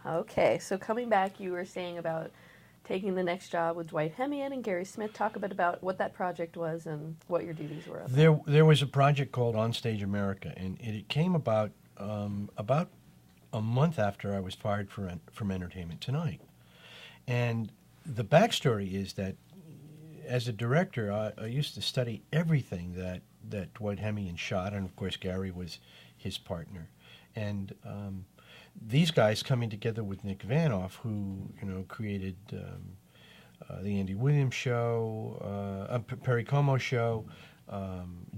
Okay, so coming back, you were saying about taking the next job with Dwight Hemian and Gary Smith. Talk a bit about what that project was and what your duties were. There was a project called Onstage America, and it came about a month after I was fired from Entertainment Tonight. And the backstory is that as a director, I used to study everything that Dwight Hemian shot, and of course Gary was his partner. And these guys coming together with Nick Vanoff, who created the Andy Williams show, Perry Como show,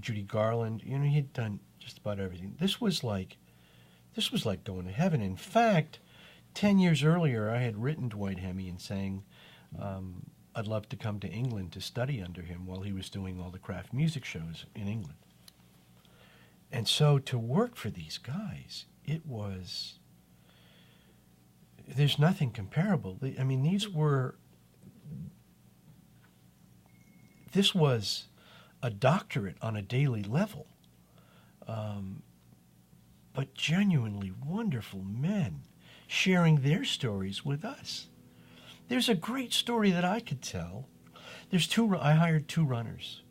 Judy Garland. He'd done just about everything. This was like going to heaven. In fact, 10 years earlier, I had written Dwight Hemian saying I'd love to come to England to study under him while he was doing all the craft music shows in England. And so to work for these guys, there's nothing comparable. I mean, this was a doctorate on a daily level, but genuinely wonderful men sharing their stories with us. There's a great story that I could tell. I hired 2 runners,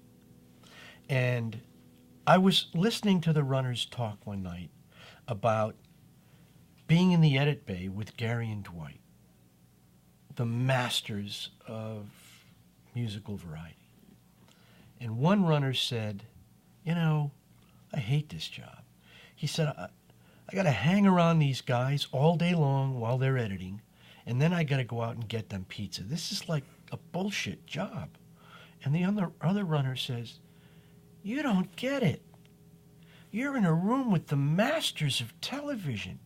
and I was listening to the runners talk one night about being in the edit bay with Gary and Dwight, the masters of musical variety. And one runner said, I hate this job. He said, I got to hang around these guys all day long while they're editing, and then I got to go out and get them pizza. This is like a bullshit job. And the other runner says, you don't get it. You're in a room with the masters of television,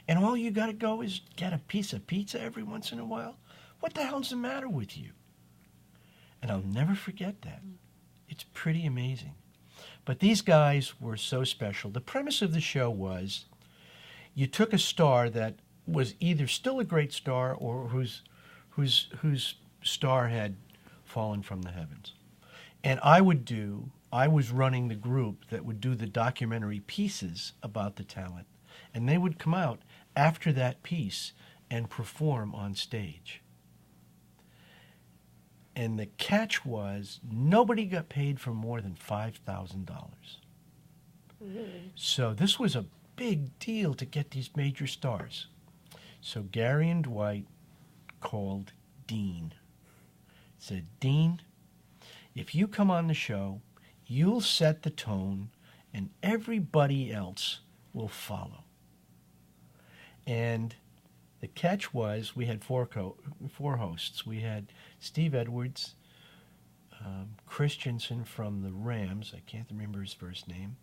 and all you got to go is get a piece of pizza every once in a while? What the hell's the matter with you? And I'll never forget that. It's pretty amazing. But these guys were so special. The premise of the show was you took a star that was either still a great star or whose star had fallen from the heavens. And I was running the group that would do the documentary pieces about the talent. And they would come out after that piece and perform on stage. And the catch was nobody got paid for more than $5,000. Really? So this was a big deal to get these major stars. So Gary and Dwight called Dean. Said, Dean, if you come on the show, you'll set the tone and everybody else will follow. And the catch was we had four hosts. We had Steve Edwards, Christensen from the Rams. I can't remember his first name.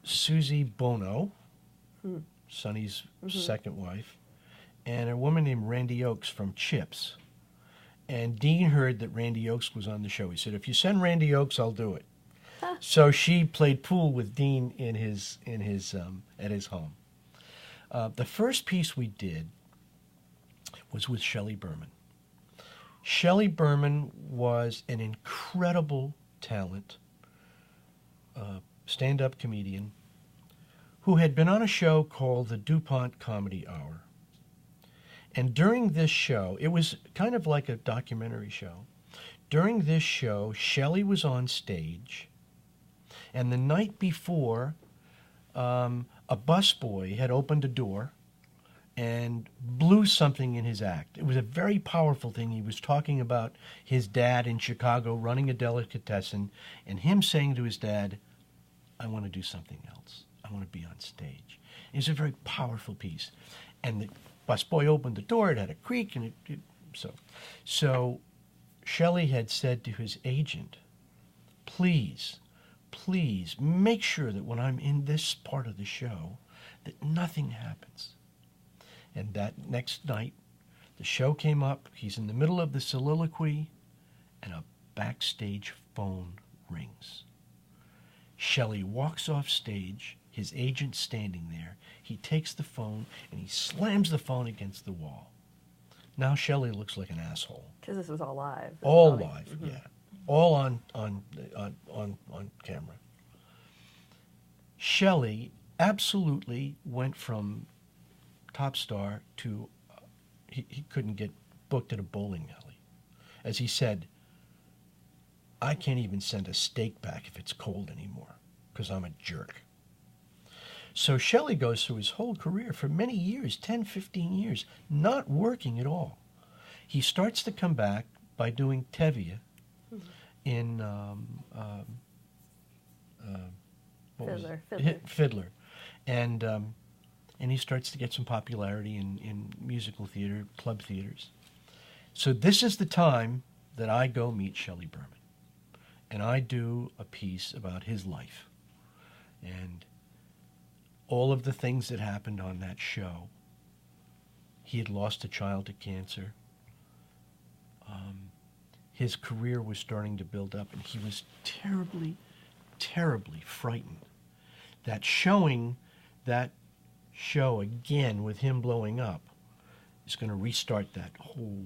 Susie Bono, Sonny's second wife, and a woman named Randy Oakes from Chips. And Dean heard that Randy Oakes was on the show. He said, if you send Randy Oakes, I'll do it. So she played pool with Dean at his home. The first piece we did was with Shelley Berman. Shelley Berman was an incredible talent, stand-up comedian, who had been on a show called the DuPont Comedy Hour. And during this show, it was kind of like a documentary show. During this show, Shelley was on stage, and the night before, a busboy had opened a door and blew something in his act. It was a very powerful thing. He was talking about his dad in Chicago running a delicatessen, and him saying to his dad, I want to do something else. I want to be on stage. It was a very powerful piece. And the busboy opened the door. It had a creak, and so Shelley had said to his agent, please make sure that when I'm in this part of the show, that nothing happens. And that next night, the show came up. He's in the middle of the soliloquy, and a backstage phone rings. Shelley walks off stage. His agent's standing there. He takes the phone, and he slams the phone against the wall. Now Shelley looks like an asshole. Because this was all live. All live, yeah. All on camera. Shelley absolutely went from top star to he couldn't get booked at a bowling alley. As he said, I can't even send a steak back if it's cold anymore because I'm a jerk. So Shelley goes through his whole career for many years, 10, 15 years, not working at all. He starts to come back by doing Tevye in Fiddler. And he starts to get some popularity in musical theater, club theaters. So this is the time that I go meet Shelley Berman. And I do a piece about his life. And all of the things that happened on that show. He had lost a child to cancer. His career was starting to build up, and he was terribly, terribly frightened that showing that show again with him blowing up is going to restart that whole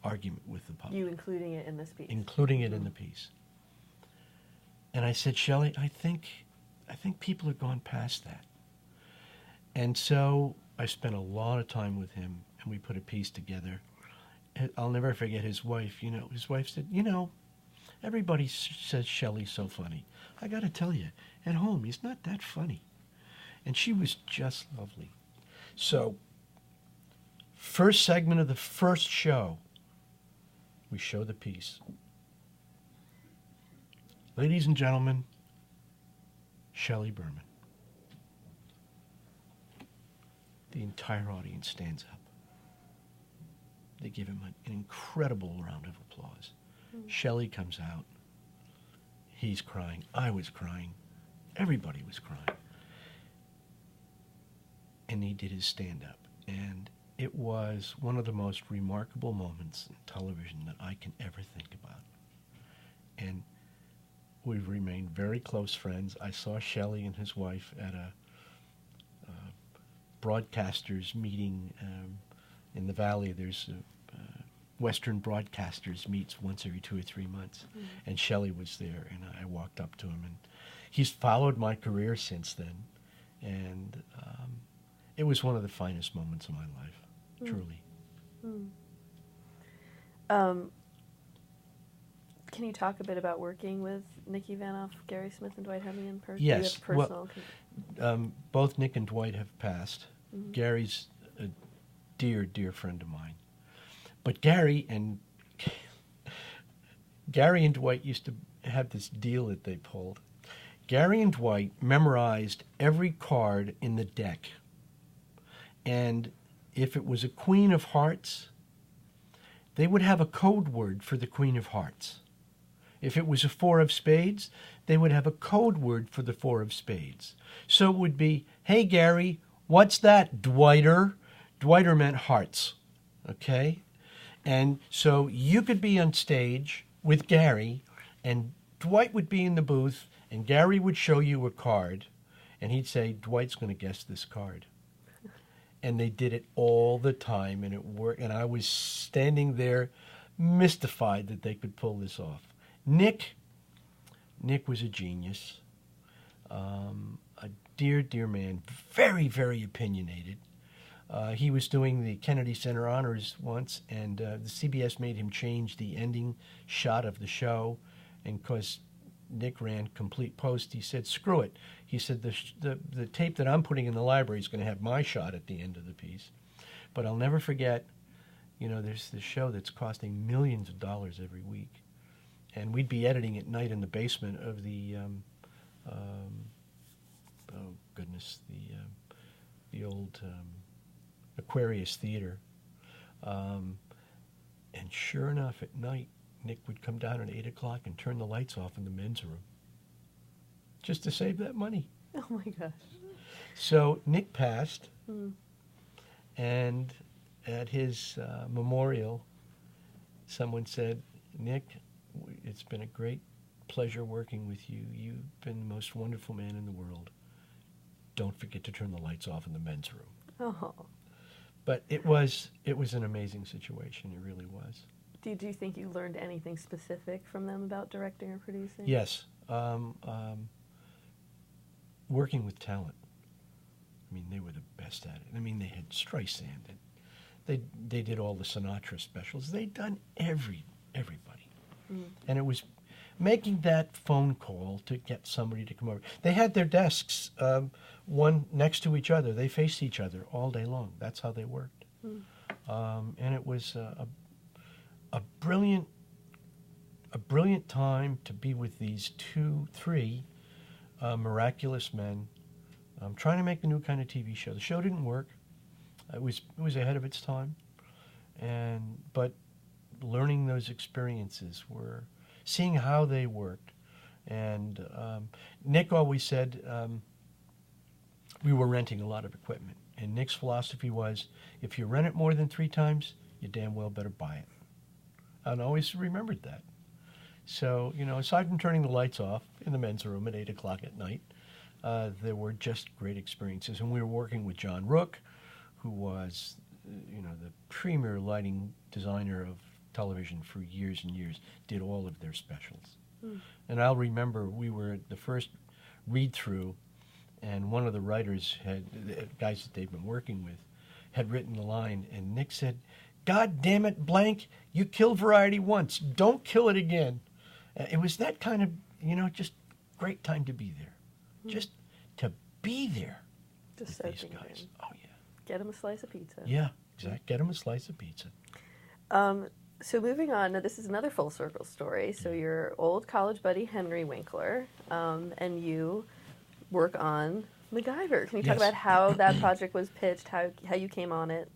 argument with the public. You including it in this piece. Including it in the piece. And I said, Shelley, I think people have gone past that. And so I spent a lot of time with him, and we put a piece together. I'll never forget his wife. His wife said, everybody says Shelley's so funny. I got to tell you, at home, he's not that funny. And she was just lovely. So, first segment of the first show, we show the piece. Ladies and gentlemen, Shelley Berman. The entire audience stands up. They give him an incredible round of applause. Shelley comes out. He's crying. I was crying. Everybody was crying. And he did his stand-up. And it was one of the most remarkable moments in television that I can ever think about. And we've remained very close friends. I saw Shelley and his wife at a broadcasters meeting in the Valley. There's Western Broadcasters meets once every 2 or 3 months. And Shelley was there, and I walked up to him. And he's followed my career since then. And it was one of the finest moments of my life, truly. Can you talk a bit about working with Nicky Vanoff, Gary Smith, and Dwight Hemme in person? Yes. Personal Both Nick and Dwight have passed. Gary's a dear, dear friend of mine. But Gary and Dwight used to have this deal that they pulled. Gary and Dwight memorized every card in the deck. And if it was a Queen of Hearts, they would have a code word for the Queen of Hearts. If it was a 4 of Spades, they would have a code word for the 4 of Spades. So it would be, hey, Gary, what's that, Dwighter? Dwighter meant hearts, okay? And so you could be on stage with Gary, and Dwight would be in the booth, and Gary would show you a card, and he'd say, Dwight's going to guess this card. And they did it all the time, and it worked. And I was standing there mystified that they could pull this off. Nick was a genius, a dear, dear man, very, very opinionated. He was doing the Kennedy Center Honors once, and the CBS made him change the ending shot of the show. And because Nick ran complete post, he said, screw it. He said, the tape that I'm putting in the library is going to have my shot at the end of the piece. But I'll never forget, there's this show that's costing millions of dollars every week. And we'd be editing at night in the basement of the, the old Aquarius Theater. And sure enough, at night, Nick would come down at 8 o'clock and turn the lights off in the men's room just to save that money. Oh, my gosh. So Nick passed, and at his memorial, someone said, Nick, it's been a great pleasure working with you. You've been the most wonderful man in the world. Don't forget to turn the lights off in the men's room. Oh. But it was an amazing situation. It really was. Do you think you learned anything specific from them about directing or producing? Yes. Working with talent. mean, they were the best at it. I mean, they had Streisand, and they did all the Sinatra specials. They'd done everybody. And it was making that phone call to get somebody to come over. They had their desks, one next to each other. They faced each other all day long. That's how they worked. And it was a brilliant time to be with these three miraculous men trying to make the new kind of TV show. The show didn't work. It was ahead of its time, but learning those experiences were seeing how they worked. And Nick always said we were renting a lot of equipment, and Nick's philosophy was, if you rent it more than 3 times, you damn well better buy it. And I always remembered that. So, aside from turning the lights off in the men's room at 8 o'clock at night, there were just great experiences. And we were working with John Rook, who was, the premier lighting designer of television for years and years, did all of their specials. And I'll remember we were at the first read-through, and one of the writers, the guys that they've been working with, had written the line, and Nick said, "God damn it, blank, you killed variety once. Don't kill it again." It was that kind of, just great time to be there. Just to be there. Just with these soaking guys. in. Oh, yeah. Get him a slice of pizza. Yeah, exactly. Get them a slice of pizza. So moving on, now this is another full circle story. So your old college buddy Henry Winkler, and you work on MacGyver. Can you talk Yes. about how that project was pitched, how you came on it?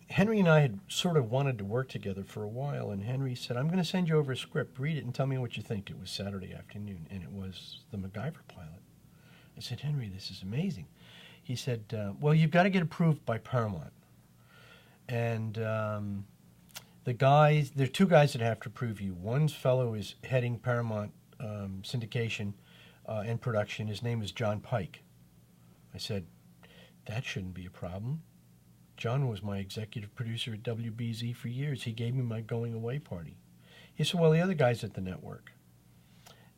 Henry and I had sort of wanted to work together for a while, and Henry said, "I'm going to send you over a script. Read it and tell me what you think." It was Saturday afternoon, and it was the MacGyver pilot. I said, "Henry, this is amazing." He said, "Well, you've got to get approved by Paramount. And there are 2 guys that have to approve you. One fellow is heading Paramount syndication and production. His name is John Pike." I said, "That shouldn't be a problem. John was my executive producer at WBZ for years. He gave me my going away party." He said, "Well, the other guy's at the network."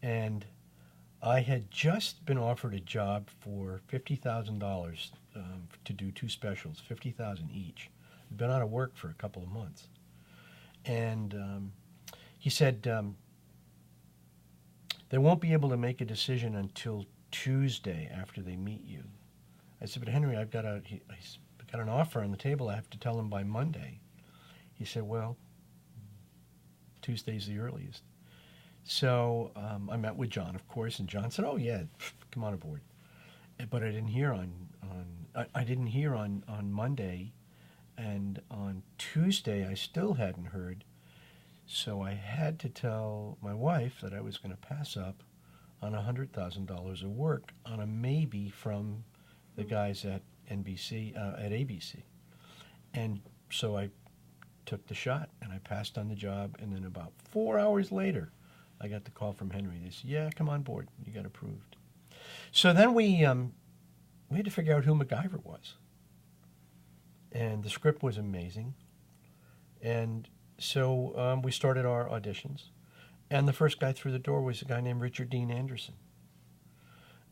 And I had just been offered a job for $50,000 to do 2 specials, $50,000 each. I'd been out of work for a couple of months. And he said, "They won't be able to make a decision until Tuesday after they meet you." I said, "But Henry, I've got an offer on the table. I have to tell him by Monday." He said, "Well, Tuesday's the earliest." So I met with John, of course, and John said, "Oh yeah, come on aboard." But I didn't hear on Monday, and on Tuesday I still hadn't heard. So I had to tell my wife that I was going to pass up on $100,000 of work on a maybe from the guys at ABC. And so I took the shot, and I passed on the job, and then about 4 hours later, I got the call from Henry. They said, "Yeah, come on board. You got approved." So then we had to figure out who MacGyver was. And the script was amazing. And so we started our auditions. And the first guy through the door was a guy named Richard Dean Anderson.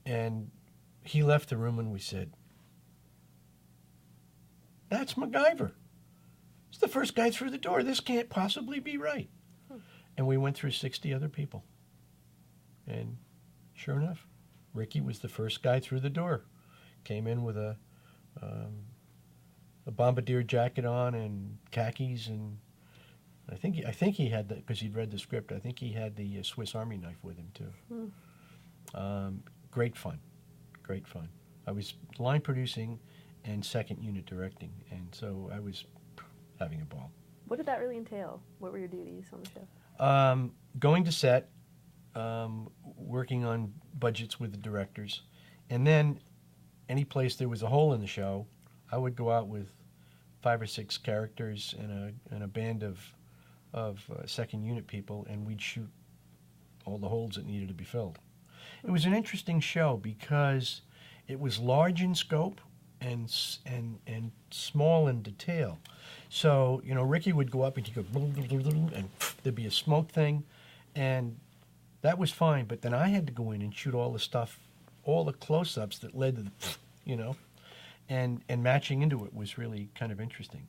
And he left the room, and we said, "That's MacGyver. It's the first guy through the door. This can't possibly be right." And we went through 60 other people. And sure enough, Ricky was the first guy through the door. Came in with a bombardier jacket on and khakis, and I think he had that because he'd read the script. I think he had the Swiss Army knife with him too. Great fun. I was line producing and second unit directing, and so I was having a ball. What did that really entail? What were your duties on the show? Going to set, working on budgets with the directors, and then any place there was a hole in the show, I would go out with 5 or 6 characters and a band of second unit people, and we'd shoot all the holes that needed to be filled. It was an interesting show because it was large in scope and small in detail. So, Ricky would go up and he'd go, and there'd be a smoke thing, and that was fine. But then I had to go in and shoot all the stuff, all the close-ups that led to the, and matching into it was really kind of interesting.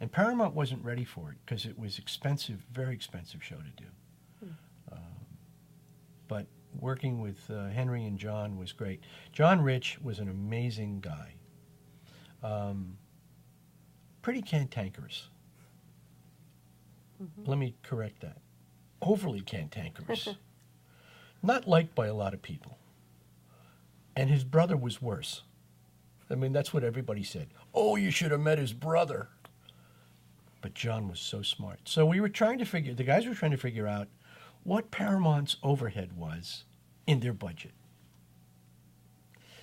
And Paramount wasn't ready for it because it was expensive, very expensive show to do. But working with Henry and John was great. John Rich was an amazing guy. Pretty cantankerous. Let me correct that. Overly cantankerous. Not liked by a lot of people. And his brother was worse. I mean, that's what everybody said. Oh, you should have met his brother. But John was so smart. So we were trying to figure, the guys were trying to figure out what Paramount's overhead was in their budget.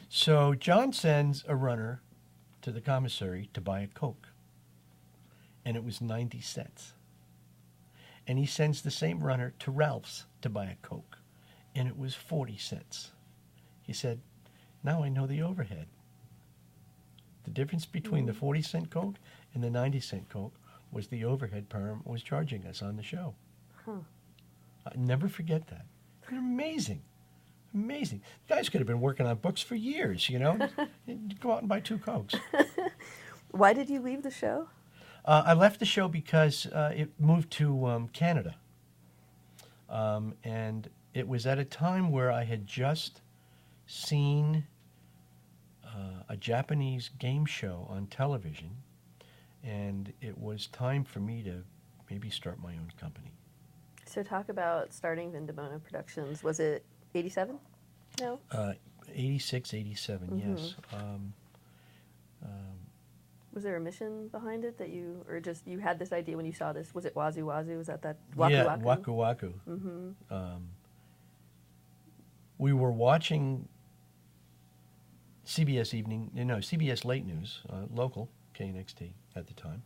So John sends a runner to the commissary to buy a Coke. And it was 90 cents. And he sends the same runner to Ralph's to buy a Coke. And it was 40 cents. He said, now I know the overhead. The difference between the 40-cent Coke and the 90-cent Coke was the overhead Paramount was charging us on the show. Huh. I'll never forget that. Amazing. Amazing. Guys could have been working on books for years, you know. Go out and buy 2 Cokes. Why did you leave the show? I left the show because it moved to Canada. And it was at a time where I had just seen a Japanese game show on television, and it was time for me to maybe start my own company. So talk about starting Vin Di Bona Productions. Was it 87? No? 86, 87, yes. Was there a mission behind it that you, or just you had this idea when you saw this? Was it Wazoo Wazoo? Was that Waku Waku? Waku Waku. Mm-hmm. We were watching CBS Late News, local, KNXT at the time.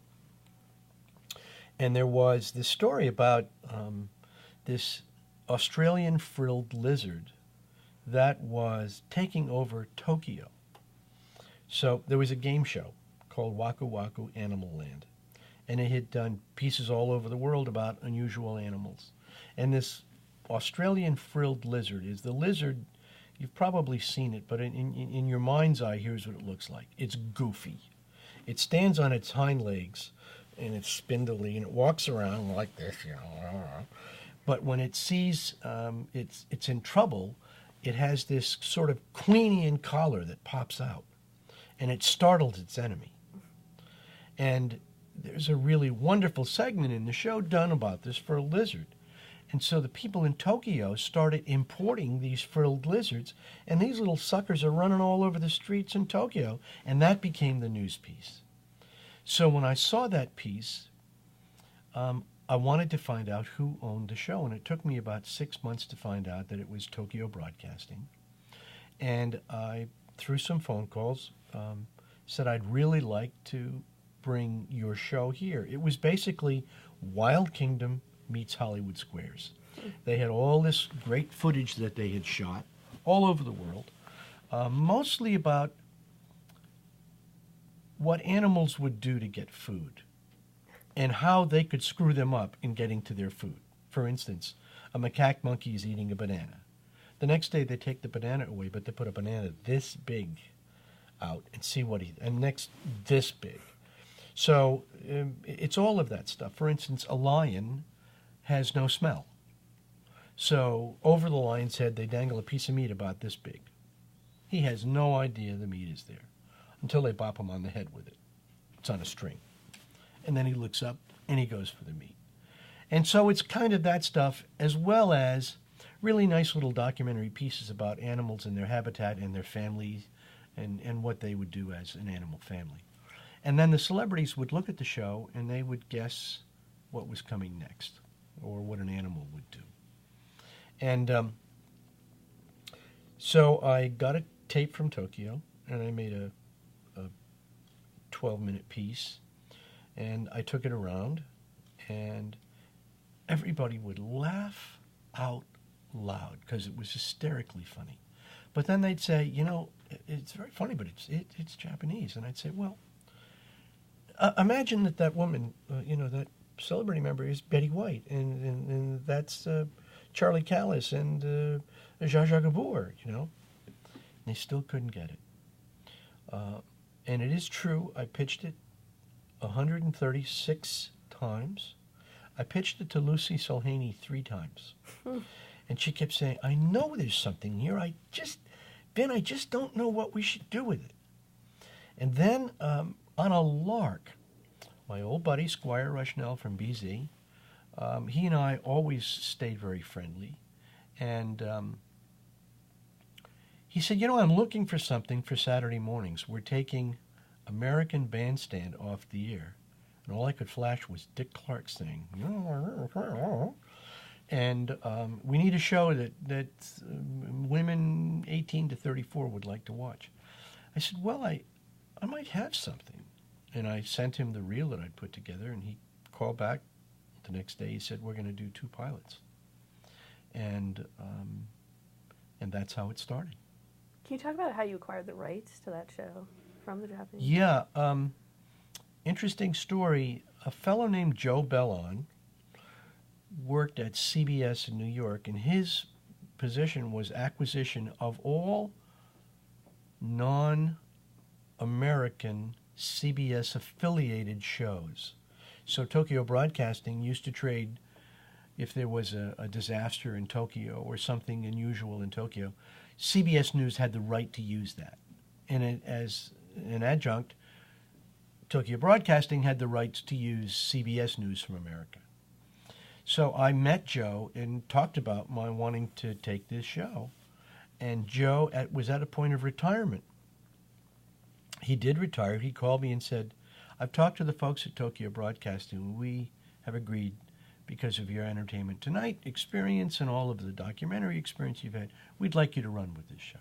And there was this story about this Australian frilled lizard that was taking over Tokyo. So there was a game show called Waku Waku Animal Land. And it had done pieces all over the world about unusual animals. And this Australian frilled lizard is the lizard, you've probably seen it, but in your mind's eye, here's what it looks like. It's goofy. It stands on its hind legs, and it's spindly, and it walks around like this, you know. But when it sees it's in trouble, it has this sort of Queenian collar that pops out, and it startles its enemy. And there's a really wonderful segment in the show done about this for a lizard. And so the people in Tokyo started importing these frilled lizards, and these little suckers are running all over the streets in Tokyo, and that became the news piece. So when I saw that piece, I wanted to find out who owned the show, and it took me about 6 months to find out that it was Tokyo Broadcasting. And I, through some phone calls, said I'd really like to bring your show here. It was basically Wild Kingdom meets Hollywood Squares. They had all this great footage that they had shot all over the world, mostly about what animals would do to get food and how they could screw them up in getting to their food. For instance, a macaque monkey is eating a banana. The next day they take the banana away, but they put a banana this big out and see what and next this big. So it's all of that stuff. For instance, a lion has no smell. So over the lion's head, they dangle a piece of meat about this big. He has no idea the meat is there until they bop him on the head with it. It's on a string. And then he looks up and he goes for the meat. And so it's kind of that stuff, as well as really nice little documentary pieces about animals and their habitat and their families and what they would do as an animal family. And then the celebrities would look at the show and they would guess what was coming next or what an animal would do. And so I got a tape from Tokyo and I made a 12-minute piece, and I took it around, and everybody would laugh out loud because it was hysterically funny. But then they'd say, you know, it's very funny, but it's Japanese. And I'd say, well, imagine that woman, that celebrity member is Betty White, and that's Charlie Callis and Zsa Zsa Gabor, you know. And they still couldn't get it. And it is true, I pitched it 136 times. I pitched it to Lucy Solhaney 3 times. And she kept saying, I know there's something here. Ben, I just don't know what we should do with it. And then on a lark, my old buddy, Squire Rushnell from BZ, he and I always stayed very friendly. And he said, I'm looking for something for Saturday mornings. We're taking American Bandstand off the air. And all I could flash was Dick Clark saying, and we need a show that women 18 to 34 would like to watch. I said, well, I might have something. And I sent him the reel that I'd put together, and he called back the next day. He said, we're going to do 2 pilots. And that's how it started. Can you talk about how you acquired the rights to that show from the Japanese? Yeah. Interesting story. A fellow named Joe Bellon worked at CBS in New York, and his position was acquisition of all non-American CBS-affiliated shows. So Tokyo Broadcasting used to trade, if there was a disaster in Tokyo or something unusual in Tokyo, CBS News had the right to use that. And as an adjunct, Tokyo Broadcasting had the rights to use CBS News from America. So I met Joe and talked about my wanting to take this show. And Joe was at a point of retirement. He did retire. He called me and said, I've talked to the folks at Tokyo Broadcasting. We have agreed, because of your Entertainment Tonight experience and all of the documentary experience you've had, we'd like you to run with this show.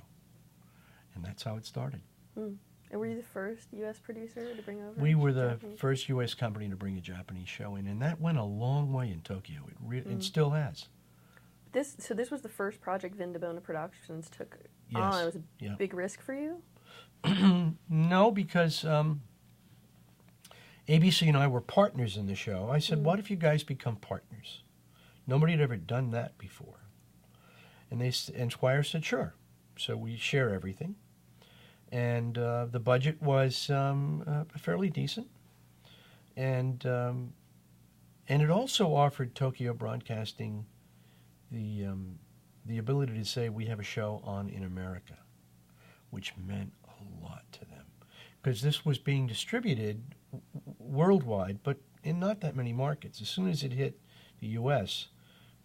And that's how it started. And were you the first U.S. producer to bring over? We were the Japanese? first U.S. company to bring a Japanese show in, and that went a long way in Tokyo. It still has. This was the first project Vin Di Bona Productions took Yes. on. It was a Yeah. big risk for you? No, because ABC and I were partners in the show. I said, what if you guys become partners? Nobody had ever done that before. And Squire said, sure. So we share everything. And the budget was fairly decent. And it also offered Tokyo Broadcasting the ability to say, we have a show on in America, which meant a lot to them. Because this was being distributed worldwide, but in not that many markets. As soon as it hit the U.S.,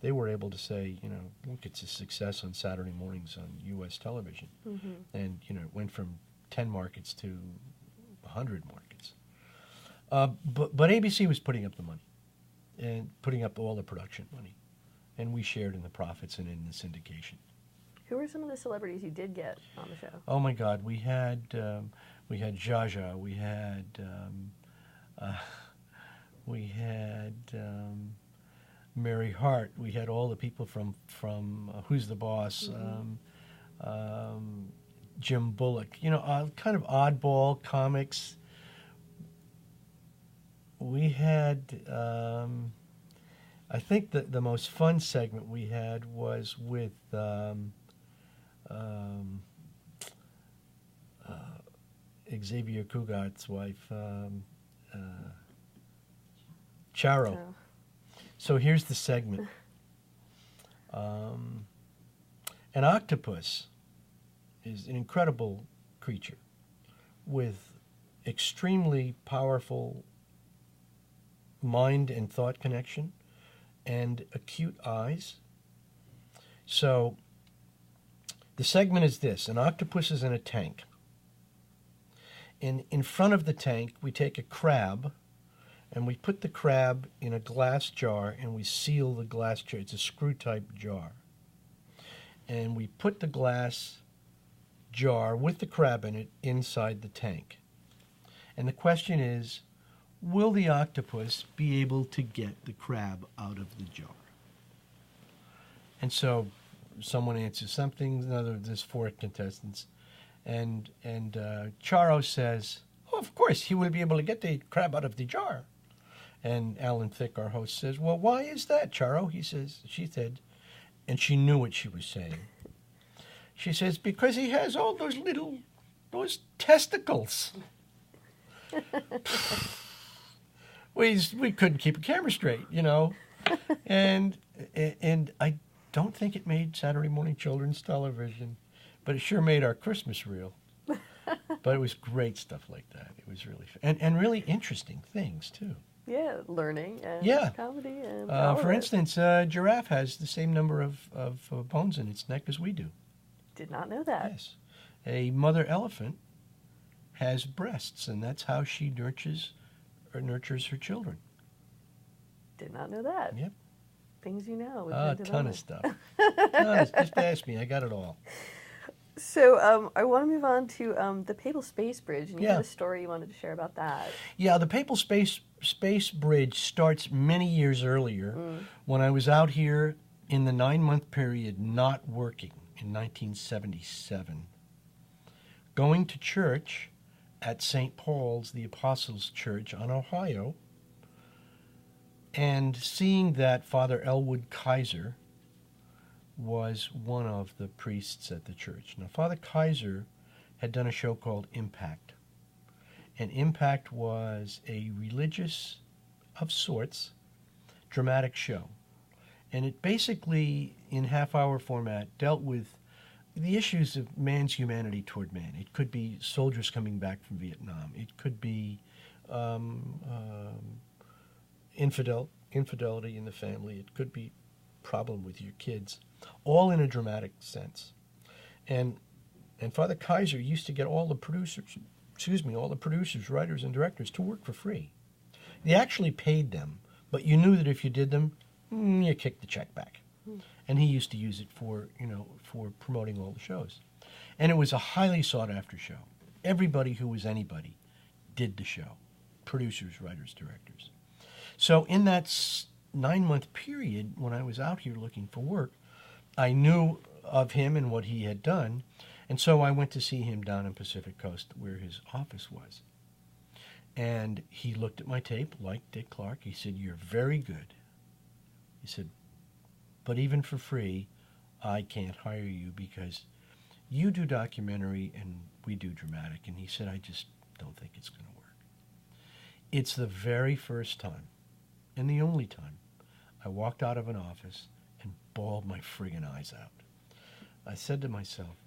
they were able to say, look, it's a success on Saturday mornings on U.S. television. And, it went from 10 markets to 100 markets. But ABC was putting up the money and putting up all the production money. And we shared in the profits and in the syndication. Who were some of the celebrities you did get on the show? Oh, my God. We had Jaja. We had Mary Hart. We had all the people from Who's the Boss, Jim Bullock. Kind of oddball comics. We had, I think that the most fun segment we had was with Xavier Cugat's wife, Charo. Oh. So here's the segment. An octopus is an incredible creature with extremely powerful mind and thought connection and acute eyes. So the segment is this. An octopus is in a tank. And in front of the tank, we take a crab, and we put the crab in a glass jar, and we seal the glass jar. It's a screw-type jar. And we put the glass jar with the crab in it inside the tank. And the question is, will the octopus be able to get the crab out of the jar? And so someone answers something, there's 4 contestants. And Charo says, oh, of course, he will be able to get the crab out of the jar. And Alan Thicke, our host, says, well, why is that, Charo? She said, and she knew what she was saying. She says, because he has all those testicles. We couldn't keep a camera straight, and I don't think it made Saturday morning children's television, but it sure made our Christmas reel. But it was great stuff like that. It was really fun. And really interesting things too. Yeah, learning and Yeah. comedy and For instance, a giraffe has the same number of bones in its neck as we do. Did not know that. Yes. A mother elephant has breasts, and that's how she nurtures her children. Did not know that. Yep. Things you know. A ton of stuff. Just ask me. I got it all. So I want to move on to the Papal Space Bridge, and you had Yeah. a story you wanted to share about that. Yeah, the Papal Space Bridge starts many years earlier when I was out here in the 9-month period not working in 1977, going to church at St. Paul's, the Apostles' Church on Ohio, and seeing that Father Elwood Kaiser was one of the priests at the church. Now, Father Kaiser had done a show called Impact. And Impact was a religious, of sorts, dramatic show. And it basically, in half-hour format, dealt with the issues of man's humanity toward man. It could be soldiers coming back from Vietnam. It could be infidelity in the family. It could be problem with your kids, all in a dramatic sense. And Father Kaiser used to get all the producers, writers, and directors to work for free. They actually paid them, but you knew that if you did them, you kicked the check back. And he used to use it for promoting all the shows. And it was a highly sought after show. Everybody who was anybody did the show. Producers, writers, directors. So in that 9-month period, when I was out here looking for work, I knew of him and what he had done, and so I went to see him down in Pacific Coast where his office was. And he looked at my tape, like Dick Clark. He said, "You're very good." He said, "But even for free, I can't hire you because you do documentary and we do dramatic." And he said, "I just don't think it's going to work." It's the very first time, and the only time, I walked out of an office and bawled my friggin' eyes out. I said to myself,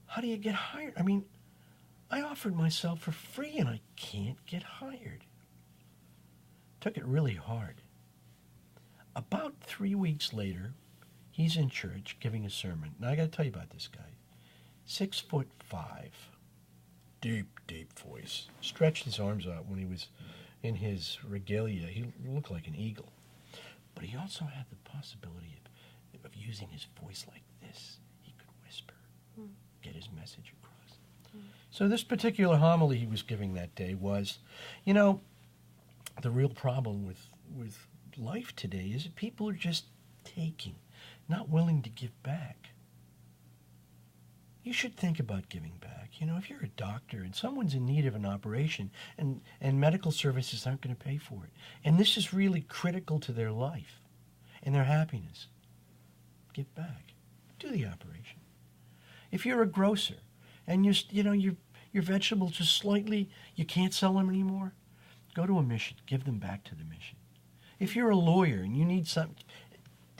how do you get hired? I mean, I offered myself for free and I can't get hired. Took it really hard. About 3 weeks later, he's in church giving a sermon. Now, I got to tell you about this guy. 6'5", deep, deep voice. Stretched his arms out when he was in his regalia. He looked like an eagle. But he also had the possibility of using his voice like this. He could whisper, get his message across. So this particular homily he was giving that day was, the real problem with life today is that people are just taking, not willing to give back. You should think about giving back. If you're a doctor and someone's in need of an operation and medical services aren't going to pay for it, and this is really critical to their life and their happiness, give back. Do the operation. If you're a grocer and your vegetables just slightly, you can't sell them anymore, go to a mission. Give them back to the mission. If you're a lawyer and you need something,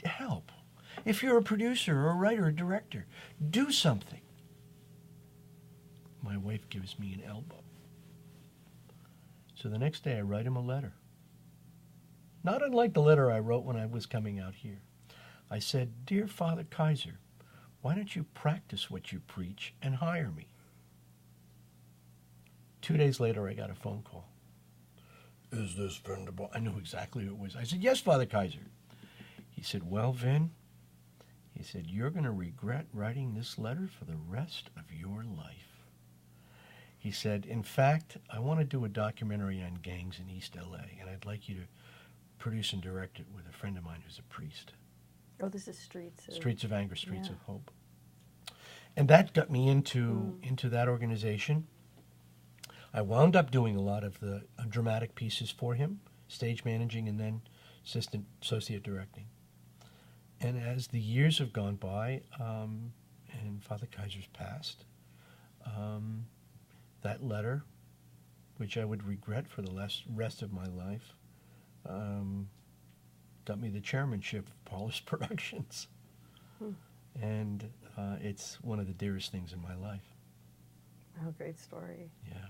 help. If you're a producer or a writer or director, do something. My wife gives me an elbow. So the next day I write him a letter. Not unlike the letter I wrote when I was coming out here. I said, "Dear Father Kaiser, why don't you practice what you preach and hire me?" 2 days later I got a phone call. "Is this Vin Di Bona?" I knew exactly who it was. I said, "Yes, Father Kaiser." He said, "Well, Vin," he said, "you're going to regret writing this letter for the rest of your life." He said, "In fact, I want to do a documentary on gangs in East L.A., and I'd like you to produce and direct it with a friend of mine who's a priest." Oh, this is Streets of Anger, Streets yeah. of Hope. And that got me into that organization. I wound up doing a lot of the dramatic pieces for him, stage managing and then associate directing. And as the years have gone by, and Father Kaiser's passed, that letter which I would regret for the rest of my life, got me the chairmanship of Paulus Productions. And it's one of the dearest things in my life. Oh, great story. Yeah.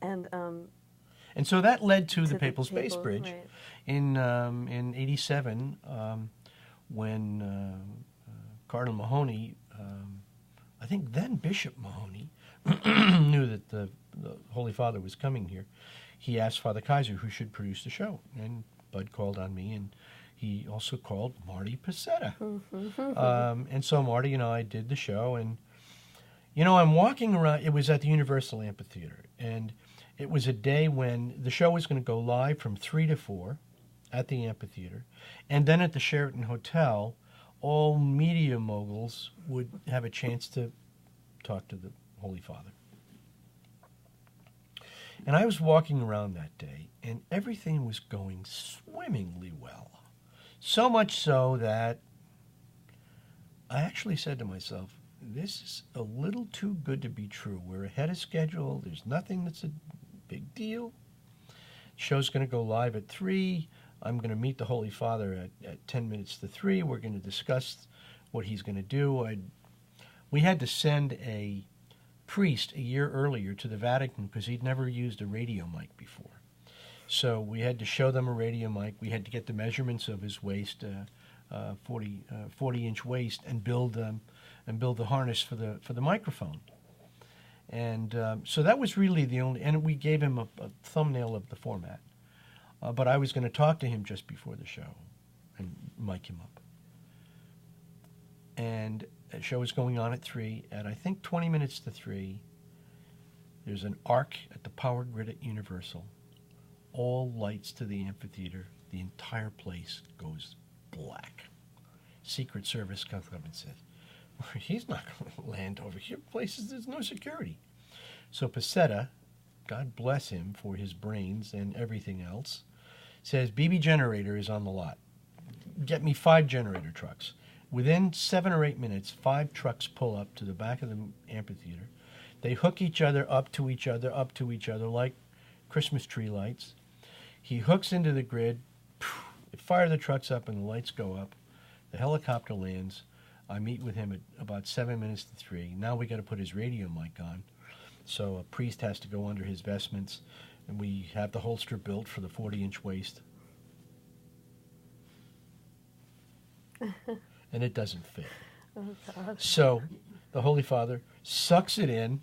And so that led to the the Papal Space Papal, Bridge right. in '87, when Cardinal Mahoney, I think then Bishop Mahoney, knew that the Holy Father was coming here. He asked Father Kaiser who should produce the show, and Bud called on me, and he also called Marty Pacetta. And so Marty and I did the show, and I'm walking around. It was at the Universal Amphitheater, and it was a day when the show was going to go live from 3 to 4 at the amphitheater, and then at the Sheraton Hotel, all media moguls would have a chance to talk to the Holy Father. And I was walking around that day, and everything was going swimmingly well. So much so that I actually said to myself, this is a little too good to be true. We're ahead of schedule. There's nothing that's a big deal. Show's going to go live at 3. I'm going to meet the Holy Father at 10 minutes to 3. We're going to discuss what he's going to do. We had to send a priest a year earlier to the Vatican because he'd never used a radio mic before. So we had to show them a radio mic. We had to get the measurements of his waist, 40-inch waist, and build the harness for the microphone. And so that was really the only. And we gave him a thumbnail of the format. But I was going to talk to him just before the show and mic him up. And the show was going on at 3. At I think 20 minutes to 3, there's an arc at the power grid at Universal. All lights to the amphitheater. The entire place goes black. Secret Service comes up and says, he's not going to land over here. Places, there's no security. So Pacetta, God bless him for his brains and everything else, says, BB Generator is on the lot. Get me 5 generator trucks. Within 7 or 8 minutes, 5 trucks pull up to the back of the amphitheater. They hook each other up to each other like Christmas tree lights. He hooks into the grid. They fire the trucks up and the lights go up. The helicopter lands. I meet with him at about 7 minutes to 3. Now we got to put his radio mic on. So a priest has to go under his vestments, and we have the holster built for the 40-inch waist. And it doesn't fit. Oh, God. So the Holy Father sucks it in.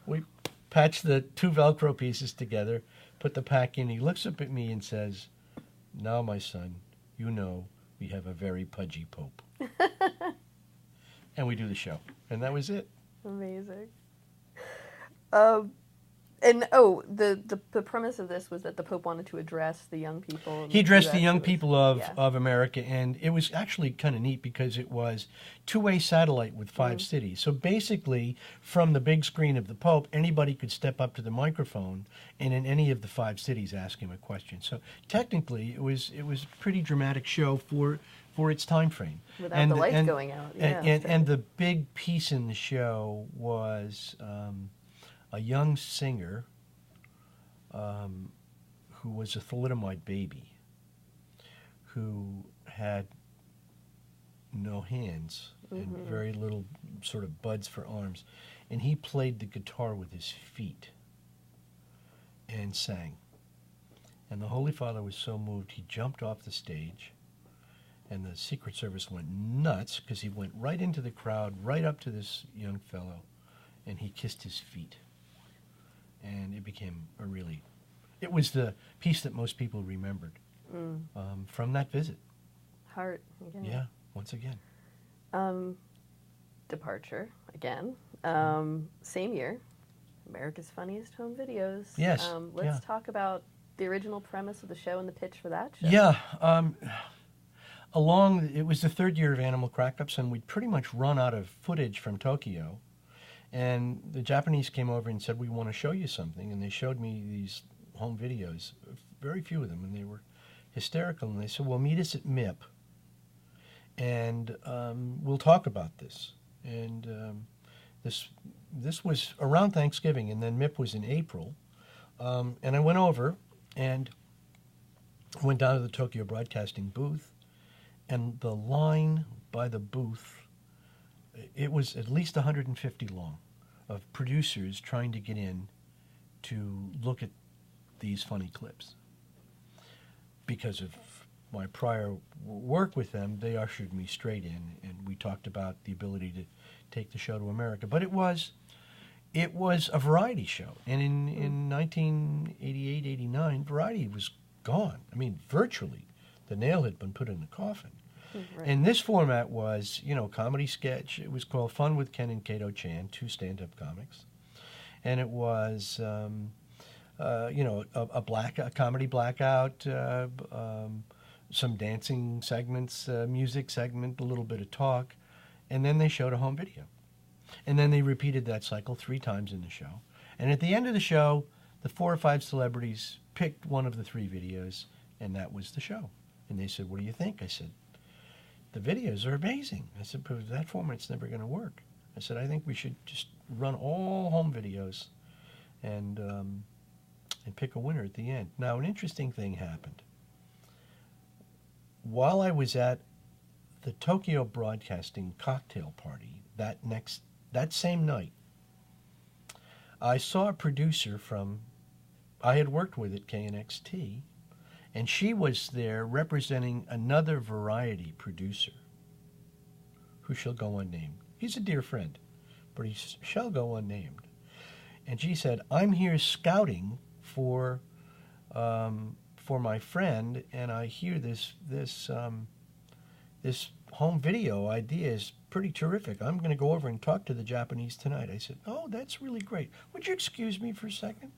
We patch the 2 Velcro pieces together, put the pack in. He looks up at me and says, now, my son, you know we have a very pudgy Pope. And we do the show. And that was it. Amazing. And the premise of this was that the Pope wanted to address the young people. He addressed the young people of America, and it was actually kind of neat because it was 2-way satellite with 5 cities. So basically, from the big screen of the Pope, anybody could step up to the microphone and in any of the 5 cities ask him a question. So technically, it was a pretty dramatic show for its time frame. Without the lights going out. And the big piece in the show was a young singer who was a thalidomide baby who had no hands and very little sort of buds for arms. And he played the guitar with his feet and sang. And the Holy Father was so moved, he jumped off the stage. And the Secret Service went nuts because he went right into the crowd, right up to this young fellow, and he kissed his feet. And it became it was the piece that most people remembered from that visit. Heart, again. Yeah, once again. Departure, again. Same year, America's Funniest Home Videos. Yes. Let's talk about the original premise of the show and the pitch for that show. Yeah. It was the 3rd year of Animal Crack-Ups, and we'd pretty much run out of footage from Tokyo. And the Japanese came over and said, we want to show you something. And they showed me these home videos, very few of them, and they were hysterical. And they said, well, meet us at MIP, and we'll talk about this. And this was around Thanksgiving, and then MIP was in April. And I went over and went down to the Tokyo Broadcasting booth, and the line by the booth, it was at least 150 long, of producers trying to get in to look at these funny clips. Because of my prior work with them, they ushered me straight in, and we talked about the ability to take the show to America. But it was a variety show. And in 1988, 89, variety was gone. I mean, virtually. The nail had been put in the coffin. Right. And this format was, comedy sketch. It was called Fun with Ken and Kato Chan, two stand-up comics. And it was, a comedy blackout, some dancing segments, music segment, a little bit of talk. And then they showed a home video. And then they repeated that cycle 3 times in the show. And at the end of the show, the 4 or 5 celebrities picked one of the 3 videos, and that was the show. And they said, "What do you think?" I said, "The videos are amazing." I said, "But that format's never going to work." I said, "I think we should just run all home videos and pick a winner at the end." Now, an interesting thing happened. While I was at the Tokyo Broadcasting cocktail party that same night, I saw a producer I had worked with at KNXT, and she was there representing another variety producer who shall go unnamed. He's a dear friend, but he shall go unnamed. And she said, "I'm here scouting for my friend, and I hear this home video idea is pretty terrific. I'm going to go over and talk to the Japanese tonight." I said, "Oh, that's really great. Would you excuse me for a second?"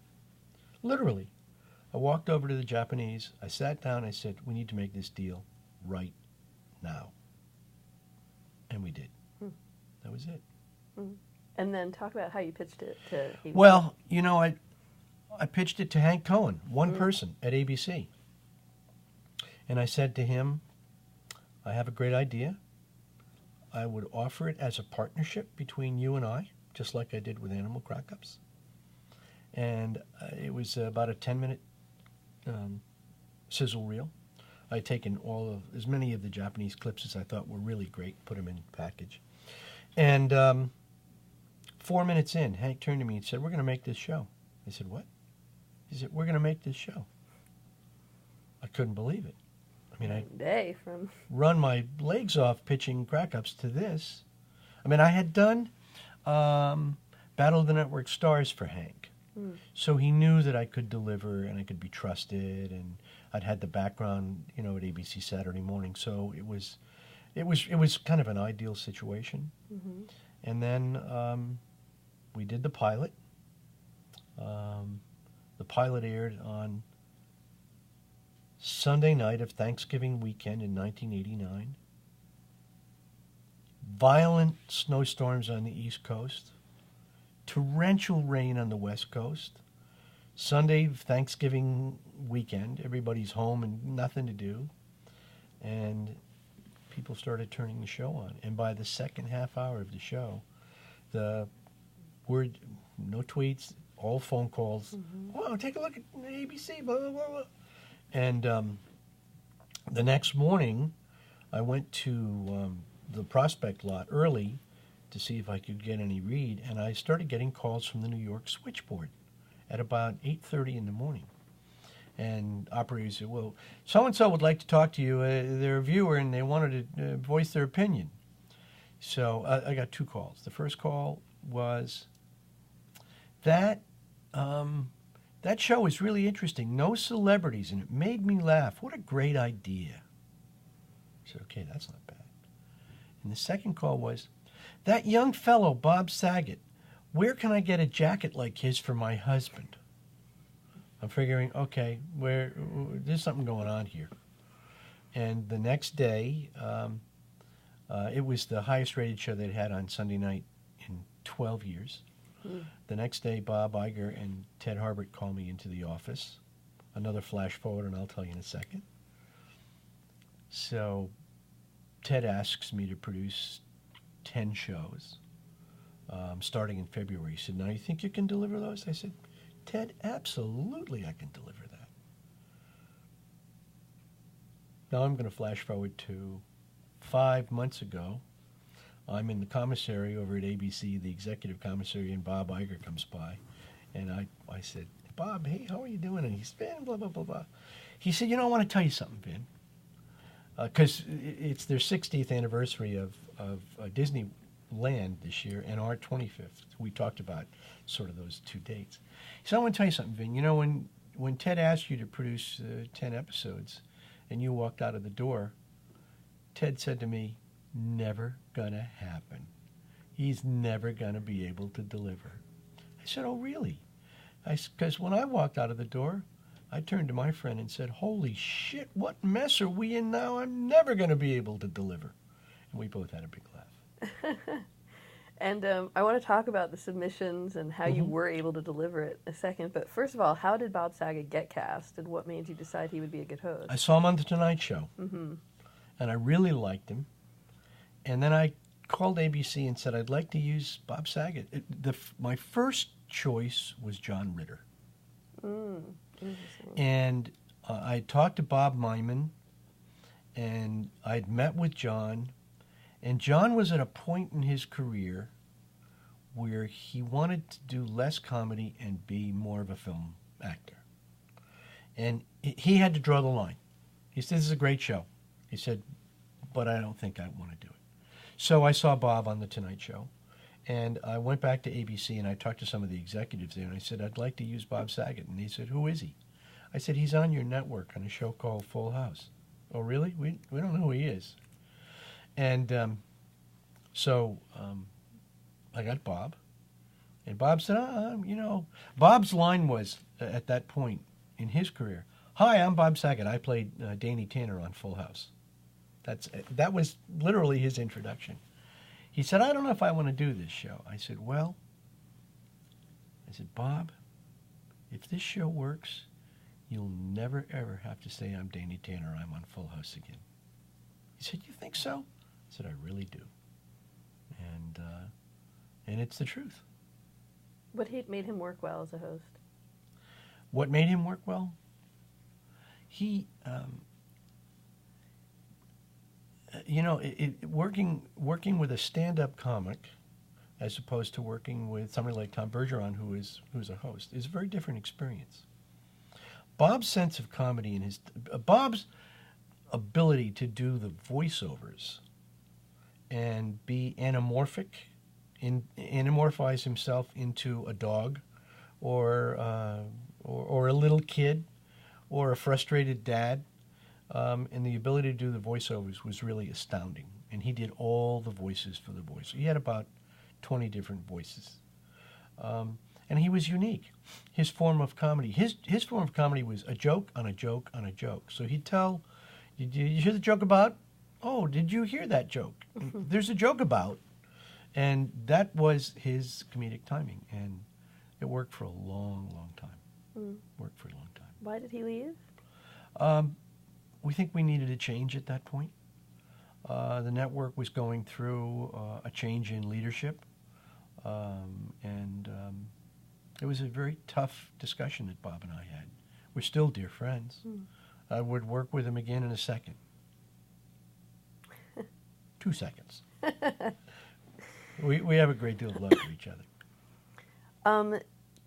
Literally. I walked over to the Japanese. I sat down. I said, "We need to make this deal right now." And we did. That was it. And then talk about how you pitched it to ABC. Well, I pitched it to Hank Cohen, one person at ABC. And I said to him, "I have a great idea. I would offer it as a partnership between you and I, just like I did with Animal Crack-Ups." And it was about a 10-minute sizzle reel. I'd taken as many of the Japanese clips as I thought were really great, put them in a package. And 4 minutes in, Hank turned to me and said, "We're going to make this show." I said, "What?" He said, "We're going to make this show." I couldn't believe it. I mean, I run my legs off pitching Crack-Ups to this. I mean, I had done Battle of the Network Stars for Hank. So he knew that I could deliver and I could be trusted, and I'd had the background, at ABC Saturday Morning. So it was kind of an ideal situation. And then we did the pilot. The pilot aired on Sunday night of Thanksgiving weekend in 1989. Violent snowstorms on the East Coast. Torrential rain on the West Coast. Sunday, Thanksgiving weekend, everybody's home and nothing to do. And people started turning the show on. And by the second half hour of the show, the word, no tweets, all phone calls. "Oh, take a look at ABC, blah, blah, blah, blah." And the next morning, I went to the prospect lot early to see if I could get any read, and I started getting calls from the New York switchboard at about 8:30 in the morning. And operators said, "Well, so-and-so would like to talk to you. They're a viewer, and they wanted to voice their opinion." So I got 2 calls. The first call was that show is really interesting. No celebrities, and it made me laugh. What a great idea. I said, "Okay, that's not bad." And the second call was, "That young fellow, Bob Saget, where can I get a jacket like his for my husband?" I'm figuring, okay, there's something going on here. And the next day, it was the highest rated show they'd had on Sunday night in 12 years. The next day, Bob Iger and Ted Harbert called me into the office. Another flash forward, and I'll tell you in a second. So Ted asks me to produce 10 shows starting in February. He said, "Now, you think you can deliver those?" I said, Ted, absolutely I can deliver that. Now I'm going to flash forward to 5 months ago. I'm in the commissary over at ABC, the executive commissary, and Bob Iger comes by. And I said, Bob, hey, how are you doing? And he said, Vin, blah, blah, blah, blah. He said, I want to tell you something, Vin. Because it's their 60th anniversary of Disneyland this year and our 25th. We talked about sort of those two dates. He said, I want to tell you something, Vin. When Ted asked you to produce 10 episodes and you walked out of the door, Ted said to me, never gonna happen. He's never gonna be able to deliver. I said, oh, really? Because when I walked out of the door, I turned to my friend and said, holy shit, what mess are we in now? I'm never going to be able to deliver. And we both had a big laugh. And I want to talk about the submissions and how you were able to deliver it in a second. But first of all, how did Bob Saget get cast, and what made you decide he would be a good host? I saw him on The Tonight Show, and I really liked him. And then I called ABC and said, I'd like to use Bob Saget. My first choice was John Ritter. And I talked to Bob Myman, and I'd met with John, and John was at a point in his career where he wanted to do less comedy and be more of a film actor. And he had to draw the line. He said, this is a great show. He said, but I don't think I want to do it. So I saw Bob on The Tonight Show, and I went back to ABC, and I talked to some of the executives there, and I said, I'd like to use Bob Saget. And he said, who is he? I said, he's on your network on a show called Full House. Oh, really? We don't know who he is. And so I got Bob. And Bob said, Bob's line was, at that point in his career, hi, I'm Bob Saget. I played Danny Tanner on Full House. That was literally his introduction. He said, I don't know if I want to do this show. I said, Bob, if this show works, you'll never, ever have to say I'm Danny Tanner, I'm on Full House again. He said, you think so? I said, I really do. And it's the truth. What made him work well as a host? What made him work well? He, working with a stand-up comic as opposed to working with somebody like Tom Bergeron, who's a host, is a very different experience. Bob's sense of comedy and Bob's ability to do the voiceovers and be anamorphize himself into a dog or a little kid or a frustrated dad, and the ability to do the voiceovers was really astounding. And he did all the voices for the voice. He had about 20 different voices. And he was unique. His form of comedy, his form of comedy was a joke on a joke on a joke. So he'd tell, did you hear the joke about? Oh, did you hear that joke? There's a joke about. And that was his comedic timing. And it worked for a long, long time. Worked for a long time. Why did he leave? We think we needed a change at that point. The network was going through a change in leadership. And it was a very tough discussion that Bob and I had. We're still dear friends. I would work with him again in a second. 2 seconds. We have a great deal of love for each other.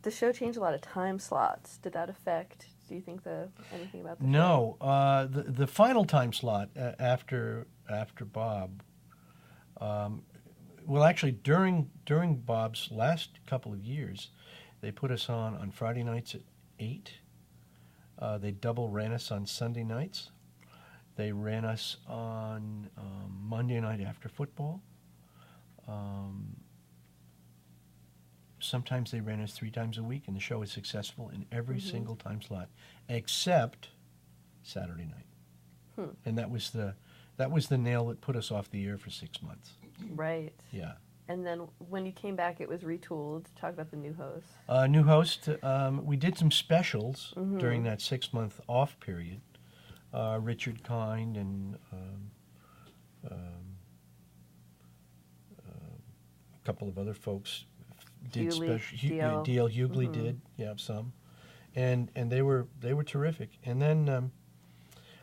The show changed a lot of time slots. Did that affect, do you think, anything about the show? No. The final time slot after Bob, well, actually, during Bob's last couple of years, they put us on Friday nights at 8. They double ran us on Sunday nights. They ran us on Monday night after football. Sometimes they ran us 3 times a week, and the show was successful in every single time slot, except Saturday night. And that was the nail that put us off the air for 6 months. Right. Yeah. And then when you came back, it was retooled. Talk about the new host. New host. We did some specials during that 6-month off period. Richard Kind and a couple of other folks did Hughley, special. DL. D.L. Hughley did, yeah, some, and they were terrific. And then